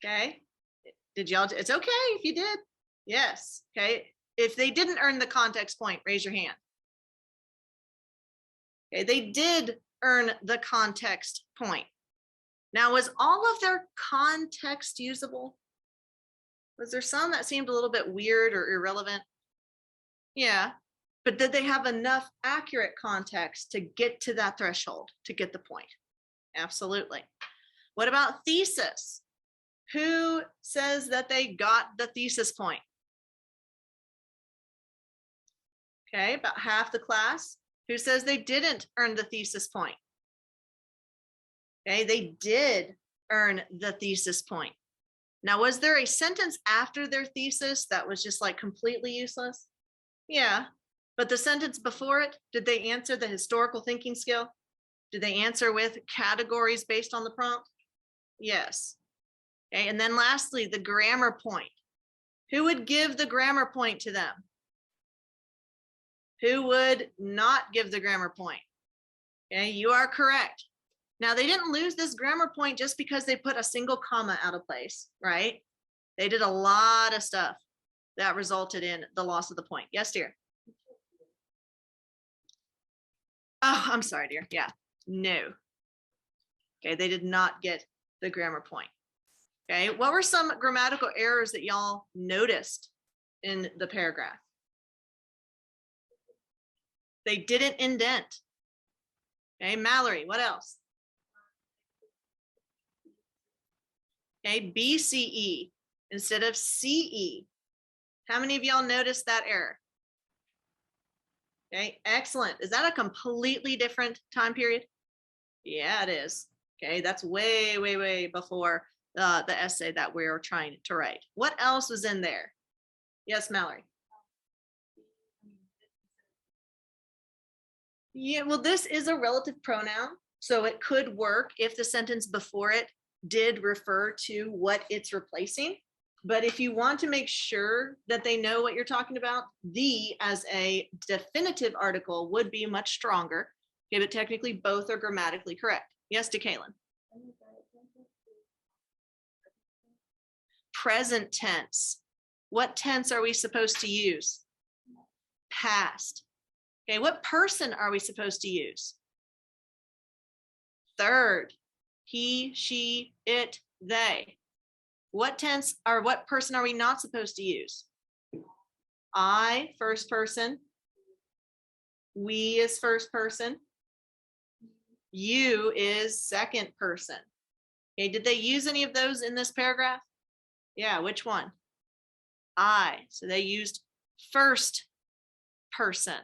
Okay, did y'all, it's okay if you did. Yes, okay. If they didn't earn the context point, raise your hand. Okay, they did earn the context point. Now, was all of their context usable? Was there some that seemed a little bit weird or irrelevant? Yeah, but did they have enough accurate context to get to that threshold, to get the point? Absolutely. What about thesis? Who says that they got the thesis point? Okay, about half the class. Who says they didn't earn the thesis point? Okay, they did earn the thesis point. Now, was there a sentence after their thesis that was just like completely useless? Yeah, but the sentence before it, did they answer the historical thinking skill? Did they answer with categories based on the prompt? Yes. Okay, and then lastly, the grammar point. Who would give the grammar point to them? Who would not give the grammar point? Okay, you are correct. Now, they didn't lose this grammar point just because they put a single comma out of place, right? They did a lot of stuff that resulted in the loss of the point. Yes, dear. Oh, I'm sorry, dear. Yeah, no. Okay, they did not get the grammar point. Okay, what were some grammatical errors that y'all noticed in the paragraph? They didn't indent. Okay, Mallory, what else? Okay, BCE instead of CE. How many of y'all noticed that error? Okay, excellent. Is that a completely different time period? Yeah, it is. Okay, that's way, way, way before the essay that we're trying to write. What else was in there? Yes, Mallory. Yeah, well, this is a relative pronoun, so it could work if the sentence before it did refer to what it's replacing. But if you want to make sure that they know what you're talking about, the as a definitive article would be much stronger. Okay, but technically both are grammatically correct. Yes, to Kaylin. Present tense. What tense are we supposed to use? Past. Okay, what person are we supposed to use? Third. He, she, it, they. What tense or what person are we not supposed to use? I, first person. We is first person. You is second person. Okay, did they use any of those in this paragraph? Yeah, which one? I. So they used first person.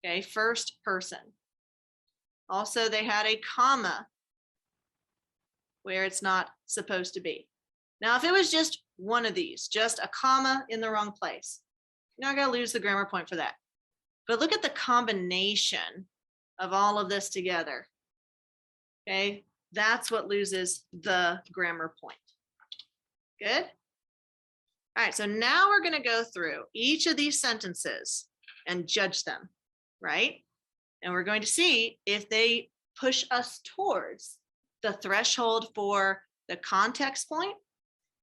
Okay, first person. Also, they had a comma where it's not supposed to be. Now, if it was just one of these, just a comma in the wrong place, you're not going to lose the grammar point for that. But look at the combination of all of this together. Okay, that's what loses the grammar point. Good. All right, so now we're going to go through each of these sentences and judge them, right? And we're going to see if they push us towards the threshold for the context point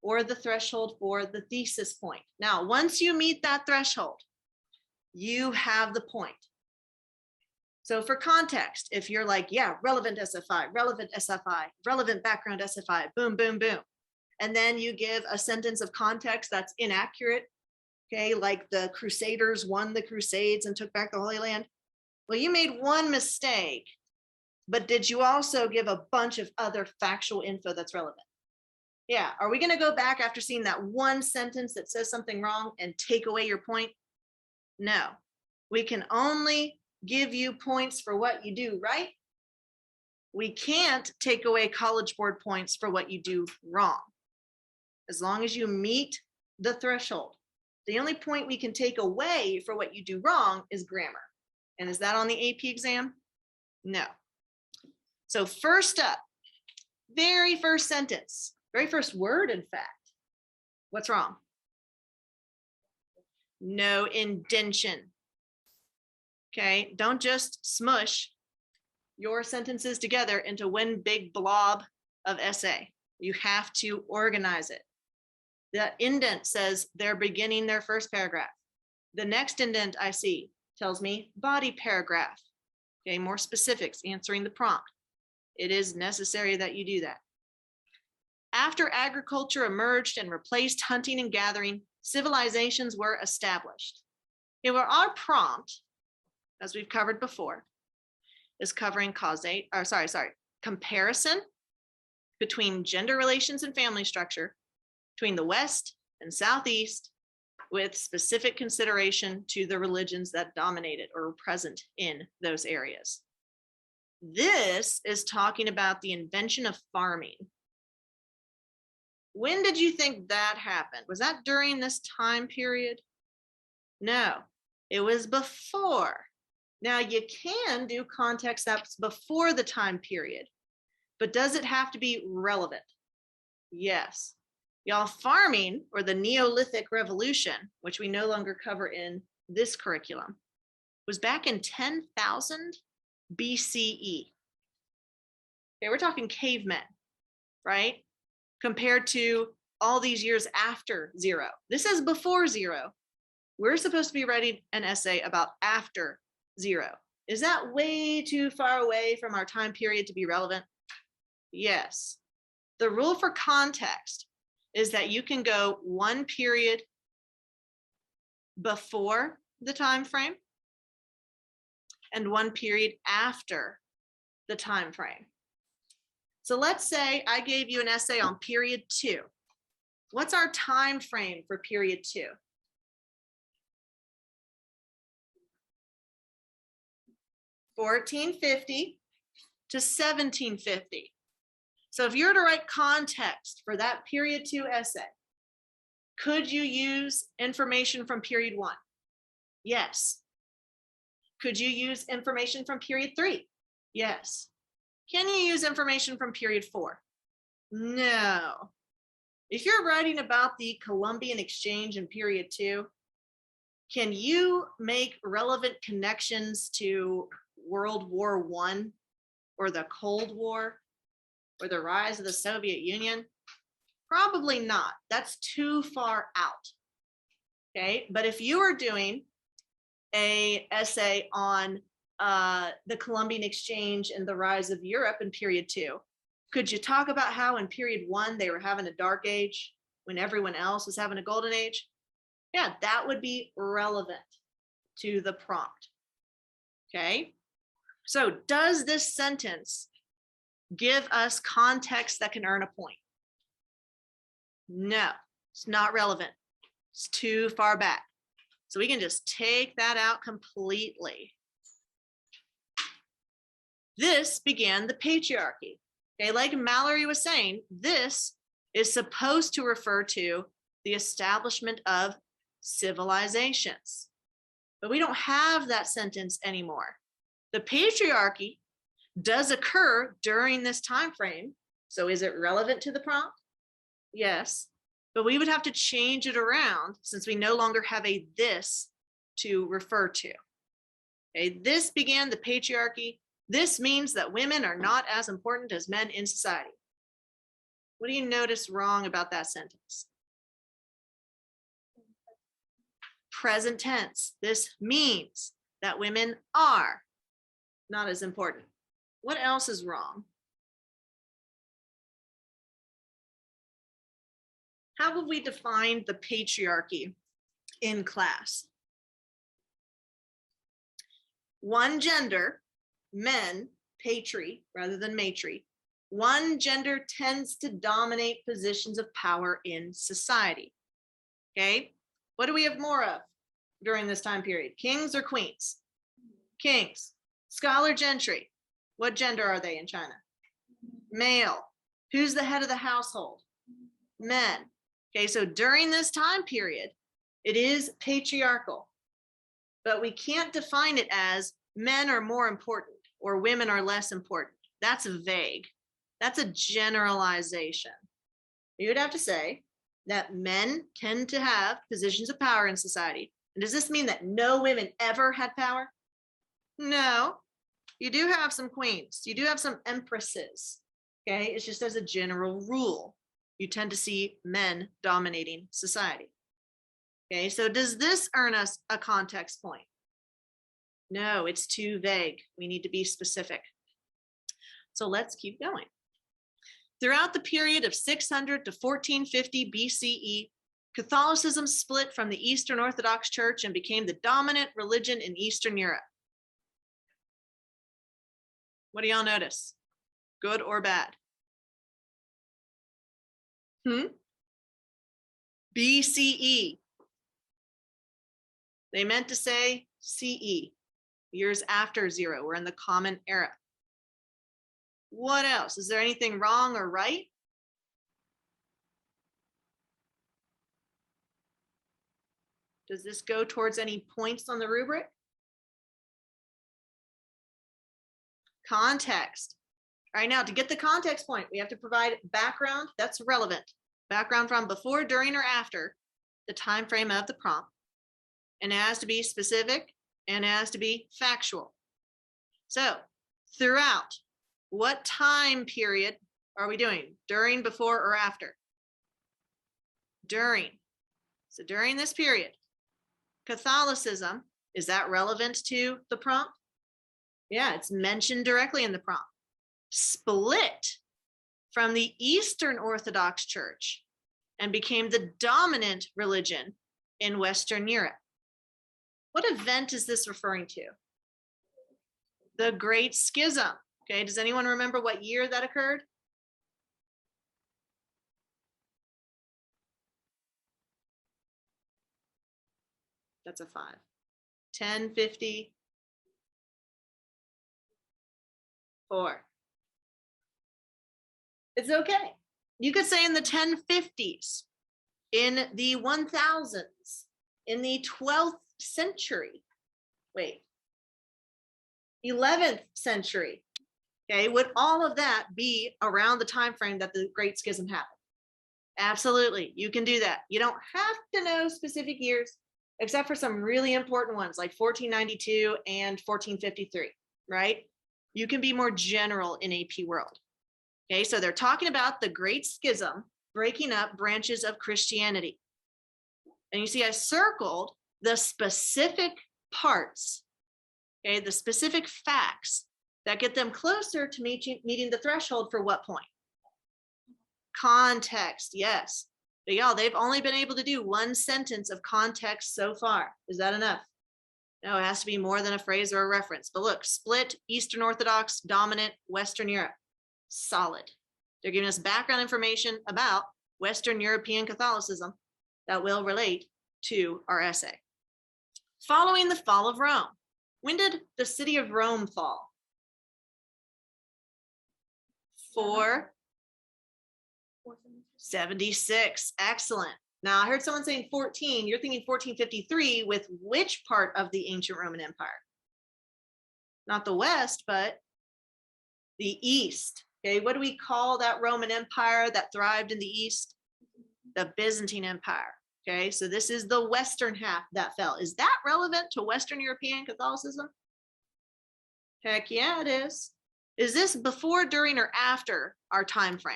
or the threshold for the thesis point. Now, once you meet that threshold, you have the point. So for context, if you're like, yeah, relevant SFI, relevant background SFI, boom, boom, boom. And then you give a sentence of context that's inaccurate, okay, like the Crusaders won the Crusades and took back the Holy Land. Well, you made one mistake, but did you also give a bunch of other factual info that's relevant? Yeah, are we gonna go back after seeing that one sentence that says something wrong and take away your point? No, we can only give you points for what you do right. We can't take away College Board points for what you do wrong. As long as you meet the threshold. The only point we can take away for what you do wrong is grammar. And is that on the AP exam? No. So first up, very first sentence, very first word, in fact. What's wrong? No indentation. Okay, don't just smush your sentences together into one big blob of essay. You have to organize it. The indent says they're beginning their first paragraph. The next indent I see tells me body paragraph. Okay, more specifics, answering the prompt. It is necessary that you do that. After agriculture emerged and replaced hunting and gathering, civilizations were established. Okay, well, our prompt, as we've covered before, is covering comparison between gender relations and family structure between the West and Southeast, with specific consideration to the religions that dominated or were present in those areas. This is talking about the invention of farming. When did you think that happened? Was that during this time period? No, it was before. Now you can do context that's before the time period, but does it have to be relevant? Yes. Y'all, farming, or the Neolithic Revolution, which we no longer cover in this curriculum, was back in 10,000 BCE. Okay, we're talking cavemen, right? Compared to all these years after zero. This is before zero. We're supposed to be writing an essay about after zero. Is that way too far away from our time period to be relevant? Yes. The rule for context is that you can go one period before the time frame and one period after the time frame. So let's say I gave you an essay on period 2. What's our time frame for period 2? (1450 to 1750). So if you were to write context for that period 2 essay, could you use information from period 1? Yes. Could you use information from period 3? Yes. Can you use information from period 4? No. If you're writing about the Columbian Exchange in period 2, can you make relevant connections to World War I or the Cold War or the rise of the Soviet Union? Probably not. That's too far out. Okay, but if you were doing an essay on the Columbian Exchange and the rise of Europe in period 2, could you talk about how in period 1 they were having a dark age when everyone else was having a golden age? Yeah, that would be relevant to the prompt. Okay, so does this sentence give us context that can earn a point? No, it's not relevant. It's too far back. So we can just take that out completely. This began the patriarchy. Okay, like Mallory was saying, this is supposed to refer to the establishment of civilizations. But we don't have that sentence anymore. The patriarchy does occur during this time frame. So is it relevant to the prompt? Yes. But we would have to change it around since we no longer have a this to refer to. Okay, this began the patriarchy. This means that women are not as important as men in society. What do you notice wrong about that sentence? Present tense. This means that women are not as important. What else is wrong? How have we defined the patriarchy in class? One gender, men, patri rather than matri, one gender tends to dominate positions of power in society. Okay, what do we have more of during this time period? Kings or queens? Kings. Scholar gentry. What gender are they in China? Male. Who's the head of the household? Men. Okay, so during this time period, it is patriarchal, but we can't define it as men are more important or women are less important. That's vague. That's a generalization. You would have to say that men tend to have positions of power in society. And does this mean that no women ever had power? No. You do have some queens. You do have some empresses. Okay, it's just as a general rule. You tend to see men dominating society. Okay, so does this earn us a context point? No, it's too vague. We need to be specific. So let's keep going. Throughout the period of 600 to 1450 BCE, Catholicism split from the Eastern Orthodox Church and became the dominant religion in Eastern Europe. What do y'all notice? Good or bad? BCE. They meant to say CE, years after 0. We're in the Common Era. What else? Is there anything wrong or right? Does this go towards any points on the rubric? Context. All right, now to get the context point, we have to provide background that's relevant. Background from before, during, or after the time frame of the prompt. And it has to be specific and it has to be factual. So throughout, what time period are we doing? During, before, or after? During. So during this period, Catholicism, is that relevant to the prompt? Yeah, it's mentioned directly in the prompt. Split from the Eastern Orthodox Church and became the dominant religion in Western Europe. What event is this referring to? The Great Schism. Okay, does anyone remember what year that occurred? That's a 5. 1054. It's okay. You could say in the 1050s, in the 1000s, in the 12th century. Wait, 11th century. Okay, would all of that be around the time frame that the Great Schism happened? Absolutely, you can do that. You don't have to know specific years, except for some really important ones like 1492 and 1453, right? You can be more general in AP world. Okay, so they're talking about the Great Schism breaking up branches of Christianity. And you see I circled the specific parts, okay, the specific facts that get them closer to meeting the threshold for what point? Context, yes. But y'all, they've only been able to do one sentence of context so far. Is that enough? No, it has to be more than a phrase or a reference. But look, split, Eastern Orthodox, dominant, Western Europe. Solid. They're giving us background information about Western European Catholicism that will relate to our essay. Following the fall of Rome, when did the city of Rome fall? 476. Excellent. Now, I heard someone saying 14. You're thinking 1453 with which part of the ancient Roman Empire? Not the West, but the East. Okay, what do we call that Roman Empire that thrived in the East? The Byzantine Empire. Okay, so this is the Western half that fell. Is that relevant to Western European Catholicism? Heck yeah, it is. Is this before, during, or after our time frame?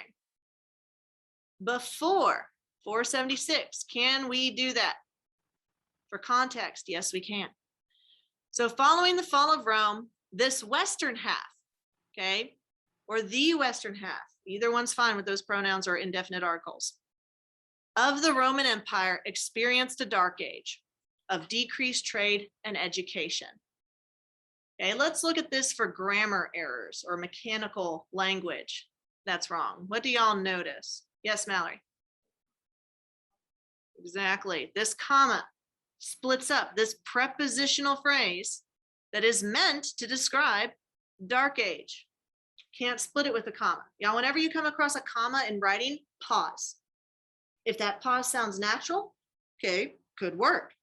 Before 476. Can we do that? For context, yes, we can. So following the fall of Rome, this Western half, okay, or the Western half, either one's fine with those pronouns or indefinite articles, of the Roman Empire experienced a dark age of decreased trade and education. Okay, let's look at this for grammar errors or mechanical language. That's wrong. What do y'all notice? Yes, Mallory. Exactly. This comma splits up this prepositional phrase that is meant to describe dark age. Can't split it with a comma. Y'all, whenever you come across a comma in writing, pause. If that pause sounds natural, okay, good work.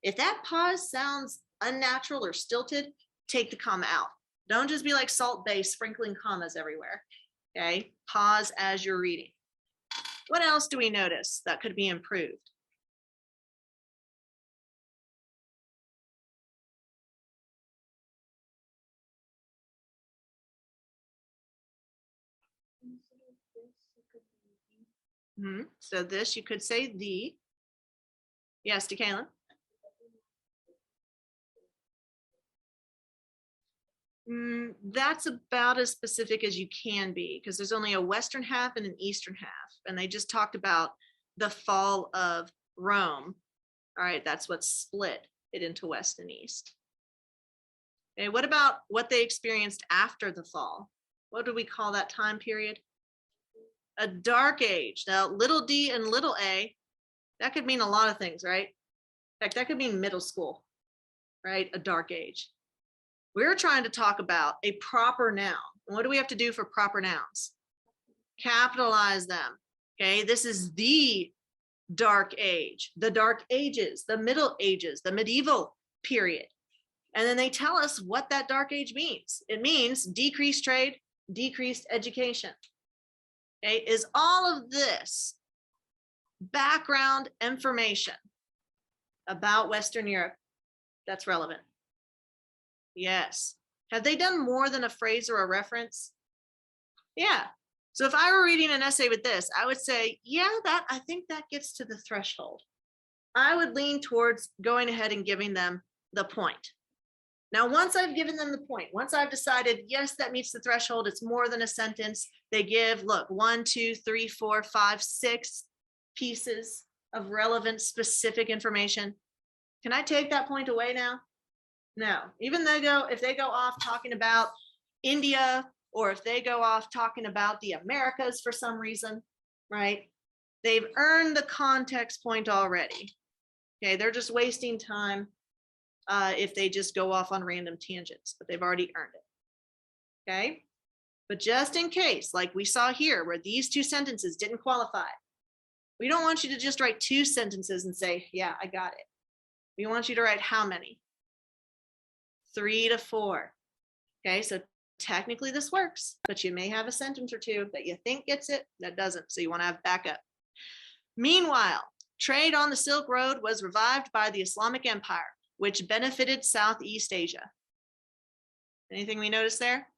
If that pause sounds unnatural or stilted, take the comma out. Don't just be like Salt Bae sprinkling commas everywhere. Okay, pause as you're reading. What else do we notice that could be improved? So this, you could say the. Yes, to Kaylin. That's about as specific as you can be, because there's only a Western half and an Eastern half, and they just talked about the fall of Rome. All right, that's what split it into West and East. Okay, what about what they experienced after the fall? What do we call that time period? A dark age. Now, little d and little a, that could mean a lot of things, right? In fact, that could mean middle school, right? A dark age. We're trying to talk about a proper noun. What do we have to do for proper nouns? Capitalize them. Okay, this is the dark age, the dark ages, the middle ages, the medieval period. And then they tell us what that dark age means. It means decreased trade, decreased education. Okay, is all of this background information about Western Europe that's relevant? Yes. Have they done more than a phrase or a reference? Yeah. So if I were reading an essay with this, I would say, yeah, I think that gets to the threshold. I would lean towards going ahead and giving them the point. Now, once I've given them the point, once I've decided, yes, that meets the threshold, it's more than a sentence, they give, look, 1, 2, 3, 4, 5, 6 pieces of relevant specific information. Can I take that point away now? No, even if they go off talking about India, or if they go off talking about the Americas for some reason, right? They've earned the context point already. Okay, they're just wasting time if they just go off on random tangents, but they've already earned it. Okay, but just in case, like we saw here, where these 2 sentences didn't qualify, we don't want you to just write 2 sentences and say, yeah, I got it. We want you to write how many? 3 to 4. Okay, so technically this works, but you may have a sentence or 2 that you think gets it, that doesn't. So you want to have backup. Meanwhile, trade on the Silk Road was revived by the Islamic Empire, which benefited Southeast Asia. Anything we notice there?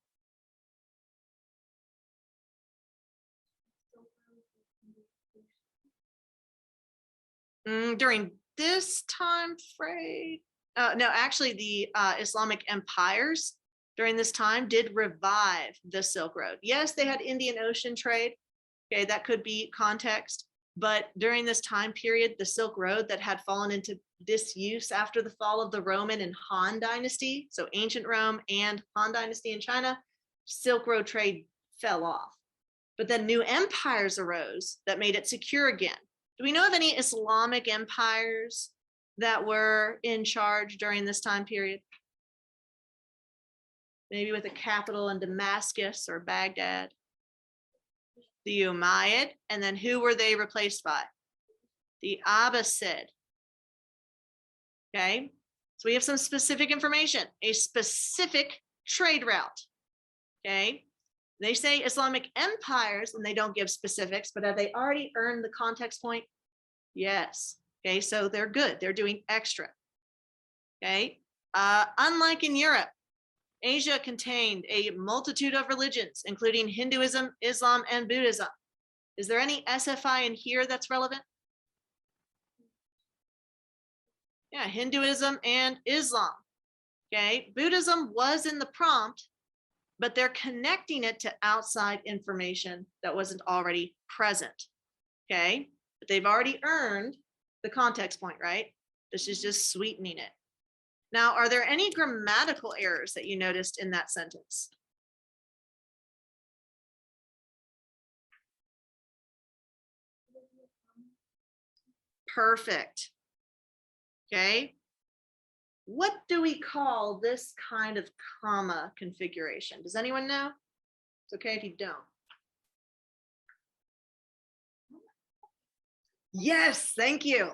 During this time frame, no, actually the Islamic empires during this time did revive the Silk Road. Yes, they had Indian Ocean trade. Okay, that could be context. But during this time period, the Silk Road that had fallen into disuse after the fall of the Roman and Han dynasty, so ancient Rome and Han dynasty in China, Silk Road trade fell off. But then new empires arose that made it secure again. Do we know of any Islamic empires that were in charge during this time period? Maybe with a capital in Damascus or Baghdad. The Umayyad, and then who were they replaced by? the opposite. Okay, so we have some specific information, a specific trade route. Okay, they say Islamic empires and they don't give specifics, but have they already earned the context point? Yes. Okay, so they're good. They're doing extra. Okay, unlike in Europe, Asia contained a multitude of religions, including Hinduism, Islam, and Buddhism. Is there any SFI in here that's relevant? Yeah, Hinduism and Islam. Okay, Buddhism was in the prompt, but they're connecting it to outside information that wasn't already present. Okay, but they've already earned the context point, right? This is just sweetening it. Now, are there any grammatical errors that you noticed in that sentence? Perfect. Okay. What do we call this kind of comma configuration? Does anyone know? It's okay if you don't. Yes, thank you.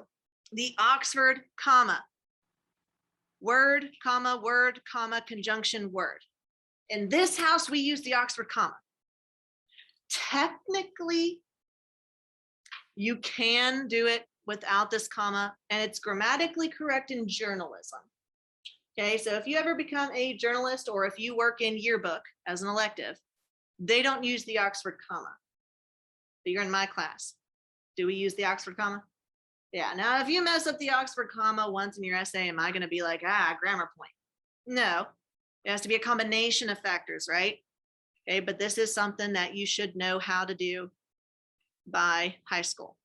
The Oxford comma. Word, comma, conjunction, word. In this house, we use the Oxford comma. Technically, you can do it without this comma, and it's grammatically correct in journalism. Okay, so if you ever become a journalist or if you work in yearbook as an elective, they don't use the Oxford comma. But you're in my class. Do we use the Oxford comma? Yeah, now if you mess up the Oxford comma once in your essay, am I going to be like, grammar point? No, it has to be a combination of factors, right? Okay, but this is something that you should know how to do by high school.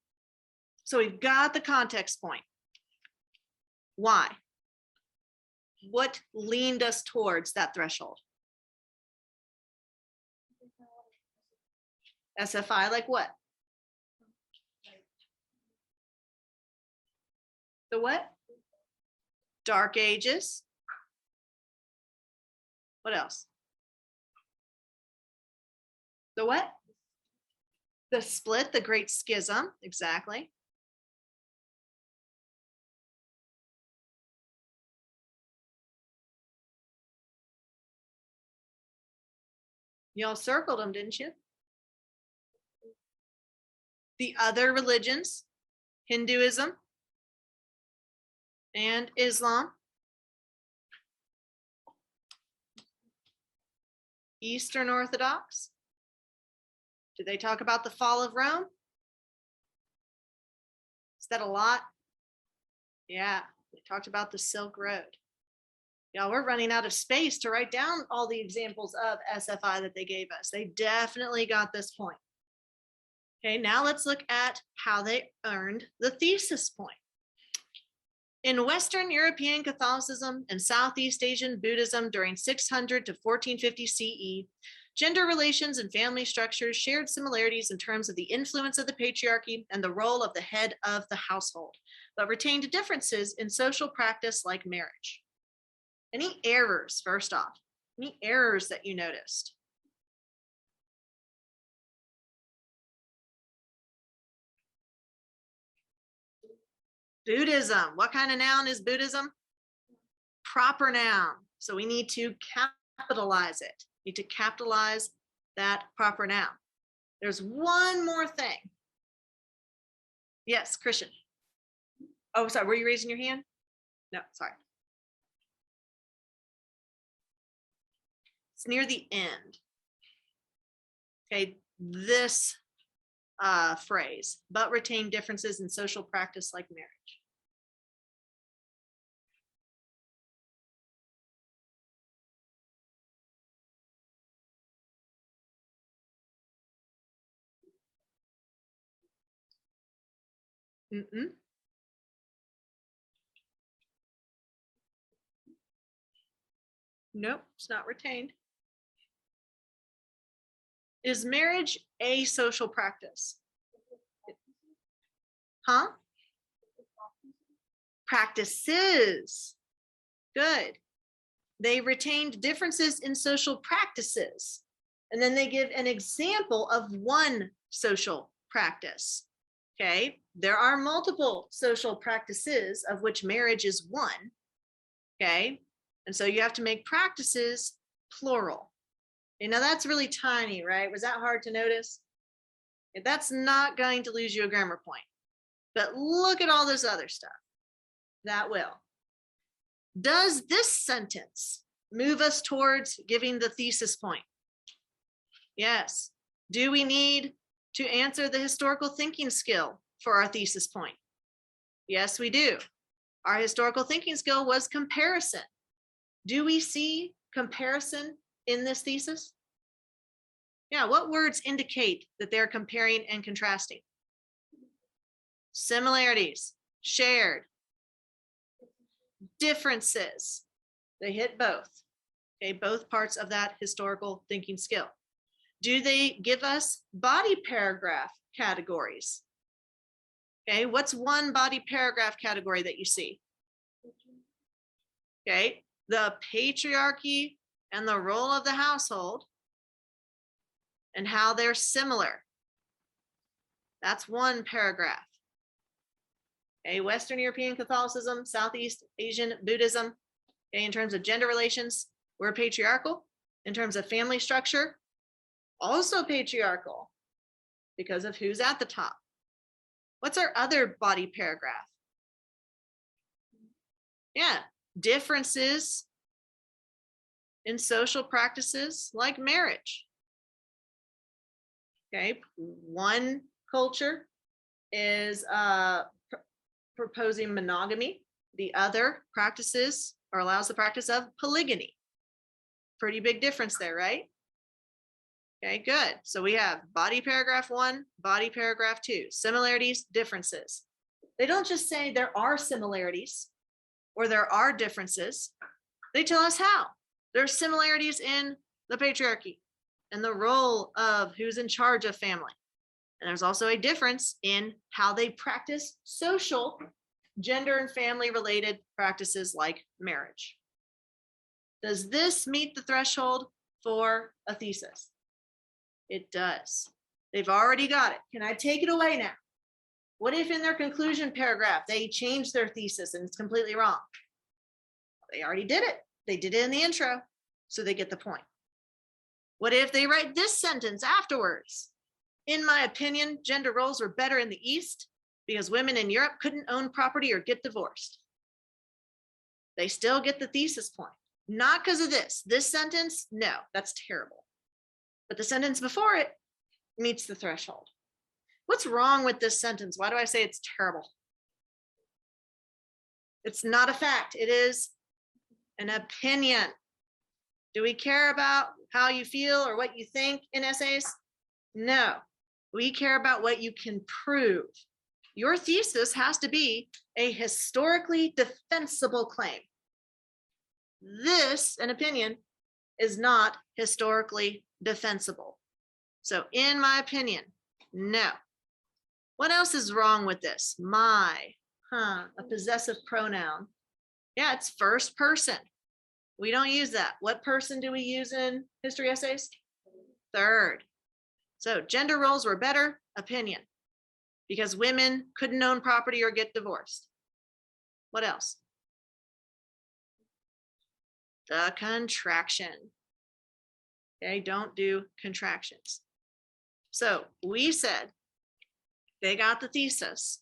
So we've got the context point. Why? What leaned us towards that threshold? SFI, like what? The what? Dark Ages. What else? The what? The split, the Great Schism, exactly. Y'all circled them, didn't you? The other religions, Hinduism and Islam. Eastern Orthodox. Do they talk about the fall of Rome? Is that a lot? Yeah, they talked about the Silk Road. Yeah, we're running out of space to write down all the examples of SFI that they gave us. They definitely got this point. Okay, now let's look at how they earned the thesis point. In Western European Catholicism and Southeast Asian Buddhism during 600 to 1450 CE, gender relations and family structures shared similarities in terms of the influence of the patriarchy and the role of the head of the household, but retained differences in social practice like marriage. Any errors, first off? Any errors that you noticed? Buddhism. What kind of noun is Buddhism? Proper noun. So we need to capitalize it. Need to capitalize that proper noun. There's one more thing. Yes, Christian. Oh, sorry. Were you raising your hand? No, sorry. It's near the end. Okay, this phrase, but retain differences in social practice like marriage. Nope, it's not retained. Is marriage a social practice? Huh? Practices. Good. They retained differences in social practices. And then they give an example of one social practice. Okay. there are multiple social practices of which marriage is one. Okay. And so you have to make practices plural. You know, that's really tiny, right? Was that hard to notice? That's not going to lose you a grammar point. But look at all this other stuff. That will. Does this sentence move us towards giving the thesis point? Yes. Do we need to answer the historical thinking skill for our thesis point? Yes, we do. Our historical thinking skill was comparison. Do we see comparison in this thesis? Yeah, what words indicate that they're comparing and contrasting? Similarities, shared, differences. They hit both. Okay, both parts of that historical thinking skill. Do they give us body paragraph categories? Okay, what's one body paragraph category that you see? Okay, the patriarchy and the role of the household and how they're similar. That's one paragraph. Okay, Western European Catholicism, Southeast Asian Buddhism. Okay, in terms of gender relations, we're patriarchal. In terms of family structure, also patriarchal because of who's at the top. What's our other body paragraph? Yeah, differences in social practices like marriage. Okay, one culture is proposing monogamy. The other practices or allows the practice of polygamy. Pretty big difference there, right? Okay, good. So we have body paragraph 1, body paragraph 2, similarities, differences. They don't just say there are similarities or there are differences. They tell us how. There's similarities in the patriarchy and the role of who's in charge of family. And there's also a difference in how they practice social, gender and family related practices like marriage. Does this meet the threshold for a thesis? It does. They've already got it. Can I take it away now? What if in their conclusion paragraph, they changed their thesis and it's completely wrong? They already did it. They did it in the intro, so they get the point. What if they write this sentence afterwards? In my opinion, gender roles were better in the East because women in Europe couldn't own property or get divorced. They still get the thesis point. Not because of this. This sentence, no, that's terrible. But the sentence before it meets the threshold. What's wrong with this sentence? Why do I say it's terrible? It's not a fact. It is an opinion. Do we care about how you feel or what you think in essays? No. We care about what you can prove. Your thesis has to be a historically defensible claim. This, an opinion, is not historically defensible. So in my opinion, no. What else is wrong with this? My, a possessive pronoun. Yeah, it's first person. We don't use that. What person do we use in history essays? Third. So gender roles were better, opinion, because women couldn't own property or get divorced. What else? The contraction. Okay, don't do contractions. So we said they got the thesis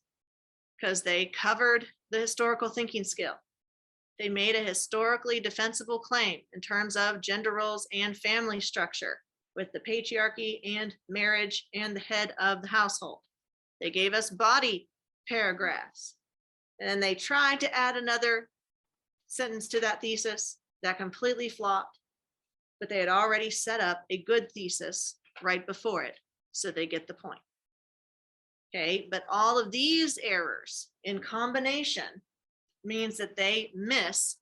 because they covered the historical thinking skill. They made a historically defensible claim in terms of gender roles and family structure with the patriarchy and marriage and the head of the household. They gave us body paragraphs. And then they tried to add another sentence to that thesis that completely flopped, but they had already set up a good thesis right before it, so they get the point. Okay, but all of these errors in combination means that they miss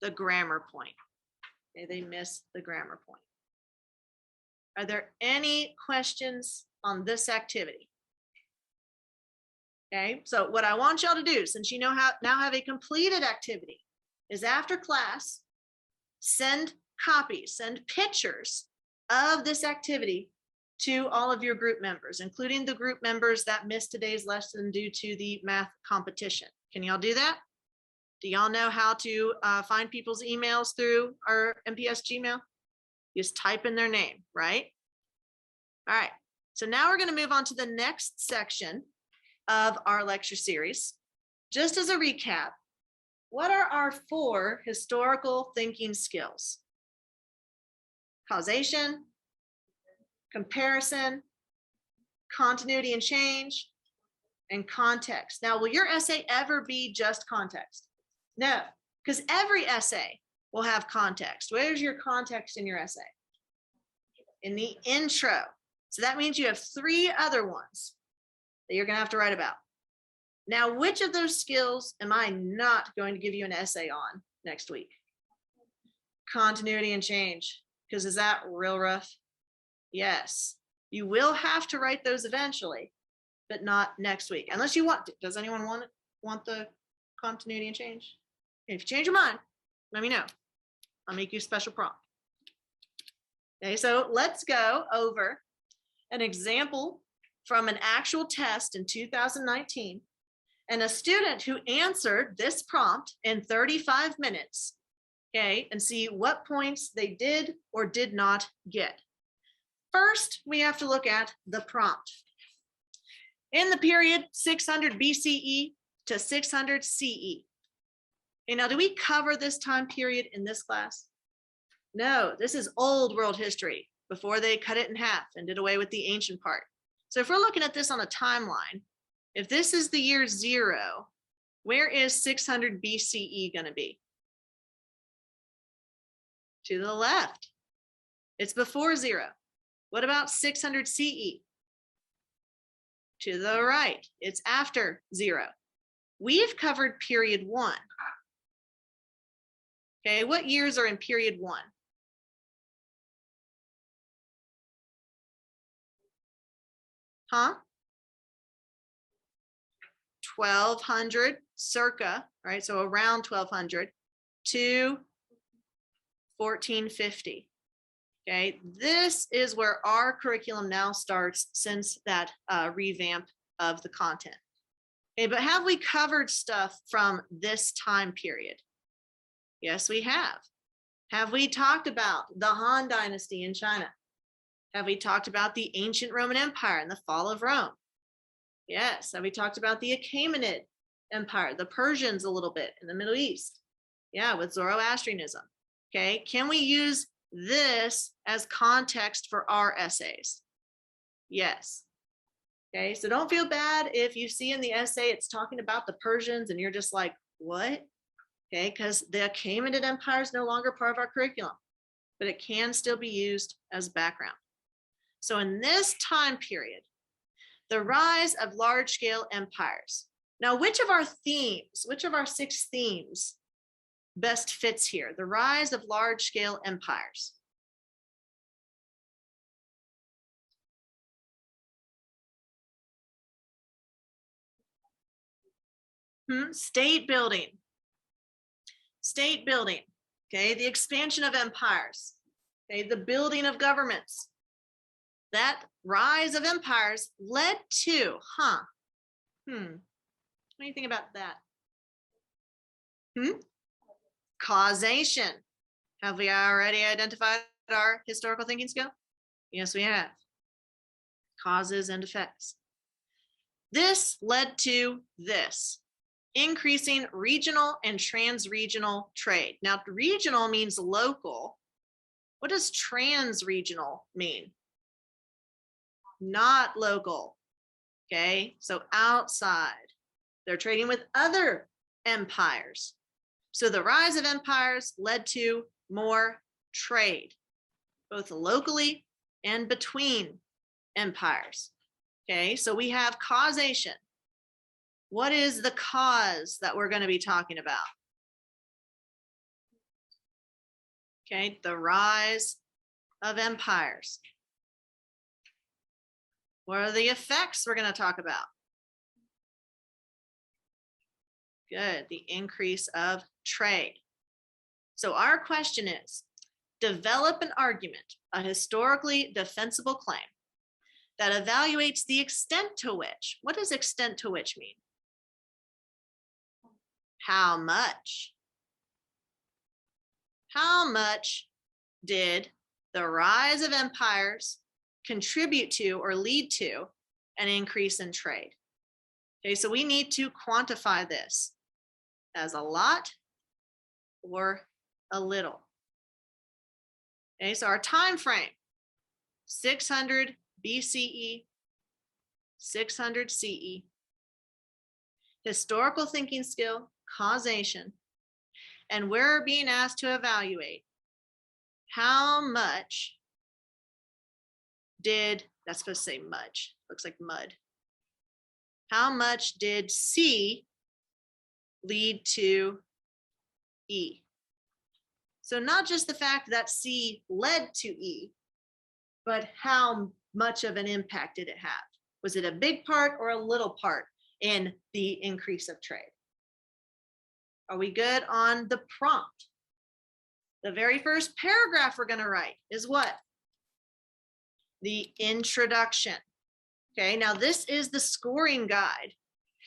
the grammar point. Okay, they miss the grammar point. Are there any questions on this activity? Okay, so what I want y'all to do, since you know how now have a completed activity, is after class, send copies, send pictures of this activity to all of your group members, including the group members that missed today's lesson due to the math competition. Can y'all do that? Do y'all know how to find people's emails through our MPS Gmail? You just type in their name, right? All right, so now we're going to move on to the next section of our lecture series. Just as a recap, what are our 4 historical thinking skills? Causation, comparison, continuity and change, and context. Now, will your essay ever be just context? No, because every essay will have context. Where's your context in your essay? In the intro. So that means you have 3 other ones that you're going to have to write about. Now, which of those skills am I not going to give you an essay on next week? Continuity and change. Because is that real rough? Yes. You will have to write those eventually, but not next week. Unless you want to. Does anyone want the continuity and change? If you change your mind, let me know. I'll make you a special prompt. Okay, so let's go over an example from an actual test in 2019 and a student who answered this prompt in 35 minutes, okay, and see what points they did or did not get. First, we have to look at the prompt. In the period 600 BCE to 600 CE. Okay, now, do we cover this time period in this class? No, this is old world history before they cut it in half and did away with the ancient part. So if we're looking at this on a timeline, if this is the year 0, where is 600 BCE going to be? To the left. It's before 0. What about 600 CE? To the right. It's after 0. We've covered period 1. Okay, what years are in period 1? Huh? 1200 circa, right? So around 1200 to 1450. Okay, this is where our curriculum now starts since that revamp of the content. Okay, but have we covered stuff from this time period? Yes, we have. Have we talked about the Han Dynasty in China? Have we talked about the ancient Roman Empire and the fall of Rome? Yes. Have we talked about the Achaemenid Empire, the Persians a little bit in the Middle East? Yeah, with Zoroastrianism. Okay, can we use this as context for our essays? Yes. Okay, so don't feel bad if you see in the essay it's talking about the Persians and you're just like, what? Okay, because the Achaemenid Empire is no longer part of our curriculum, but it can still be used as background. So in this time period, the rise of large-scale empires. Now, which of our themes, which of our 6 themes best fits here? The rise of large-scale empires. State building. State building, okay, the expansion of empires, okay, the building of governments. That rise of empires led to, what do you think about that? Causation. Have we already identified our historical thinking skill? Yes, we have. Causes and effects. This led to this. Increasing regional and trans-regional trade. Now, regional means local. What does trans-regional mean? Not local. Okay, so outside. They're trading with other empires. So the rise of empires led to more trade, both locally and between empires. Okay, so we have causation. What is the cause that we're going to be talking about? Okay, the rise of empires. What are the effects we're going to talk about? Good, the increase of trade. So our question is, develop an argument, a historically defensible claim that evaluates the extent to which. What does extent to which mean? How much? How much did the rise of empires contribute to or lead to an increase in trade? Okay, so we need to quantify this as a lot or a little. Okay, so our time frame, 600 BCE, 600 CE, historical thinking skill, causation, and we're being asked to evaluate how much did, that's supposed to say much, looks like mud. How much did C lead to E? So not just the fact that C led to E, but how much of an impact did it have? Was it a big part or a little part in the increase of trade? Are we good on the prompt? The very first paragraph we're going to write is what? The introduction. Okay, now this is the scoring guide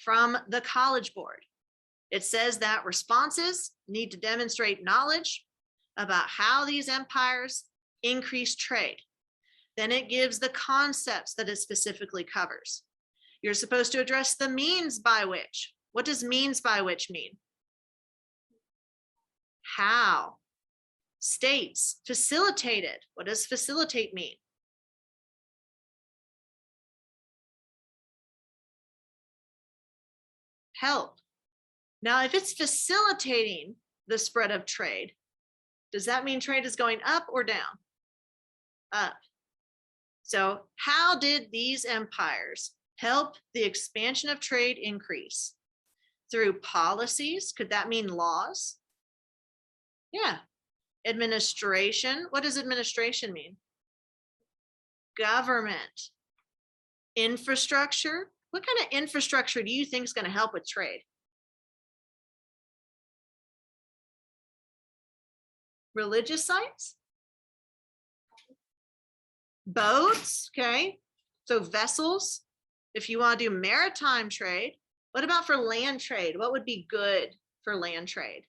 from the College Board. It says that responses need to demonstrate knowledge about how these empires increase trade. Then it gives the concepts that it specifically covers. You're supposed to address the means by which. What does means by which mean? How? States, facilitated. What does facilitate mean? Help. Now, if it's facilitating the spread of trade, does that mean trade is going up or down? Up. So how did these empires help the expansion of trade increase? Through policies. Could that mean laws? Yeah. Administration. What does administration mean? Government. Infrastructure. What kind of infrastructure do you think is going to help with trade? Religious sites? Boats, okay. So vessels, if you want to do maritime trade. What about for land trade? What would be good for land trade?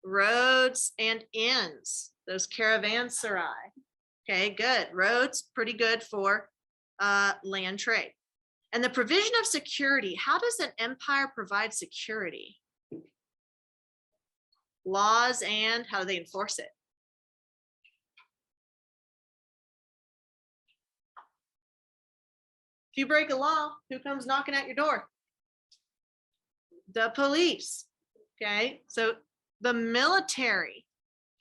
Roads and inns, those caravanserai. Okay, good. Roads, pretty good for land trade. And the provision of security. How does an empire provide security? Laws and how do they enforce it? If you break a law, who comes knocking at your door? The police. Okay, so the military.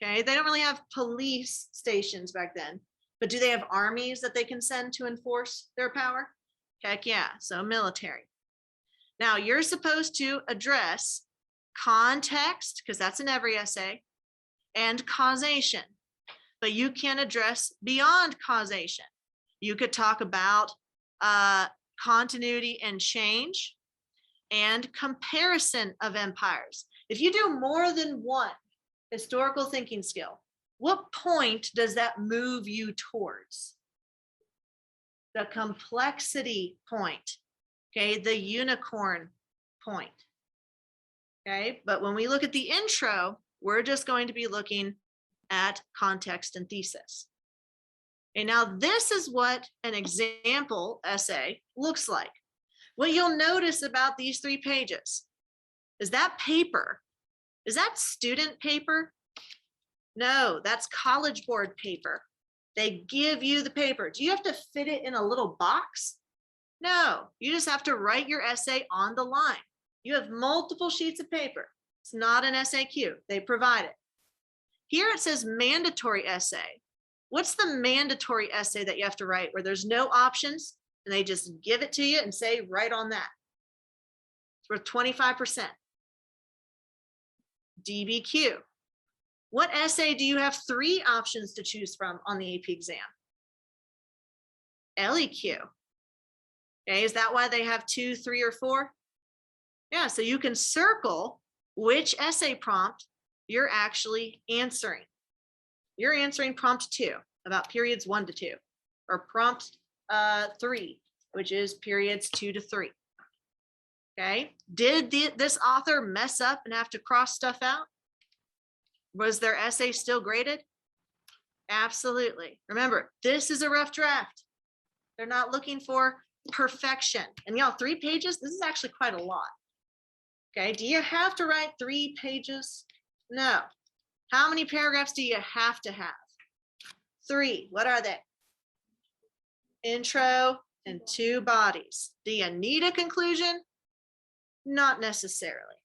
Okay, they don't really have police stations back then, but do they have armies that they can send to enforce their power? Heck yeah, so military. Now you're supposed to address context, because that's in every essay, and causation, but you can address beyond causation. You could talk about continuity and change and comparison of empires. If you do more than one historical thinking skill, what point does that move you towards? The complexity point, okay, the unicorn point. Okay, but when we look at the intro, we're just going to be looking at context and thesis. Okay, now this is what an example essay looks like. What you'll notice about these 3 pages is that paper. Is that student paper? No, that's College Board paper. They give you the paper. Do you have to fit it in a little box? No, you just have to write your essay on the line. You have multiple sheets of paper. It's not an SAQ. They provide it. Here it says mandatory essay. What's the mandatory essay that you have to write where there's no options and they just give it to you and say, write on that? It's worth 25%. DBQ. What essay do you have 3 options to choose from on the AP exam? LEQ. Okay, is that why they have 2, 3, or 4? Yeah, so you can circle which essay prompt you're actually answering. You're answering prompt 2 about periods 1 to 2, or prompt 3, which is periods 2 to 3. Okay, did this author mess up and have to cross stuff out? Was their essay still graded? Absolutely. Remember, this is a rough draft. They're not looking for perfection. And y'all, 3 pages, this is actually quite a lot. Okay, do you have to write 3 pages? No. How many paragraphs do you have to have? 3. What are they? Intro and 2 bodies. Do you need a conclusion? Not necessarily.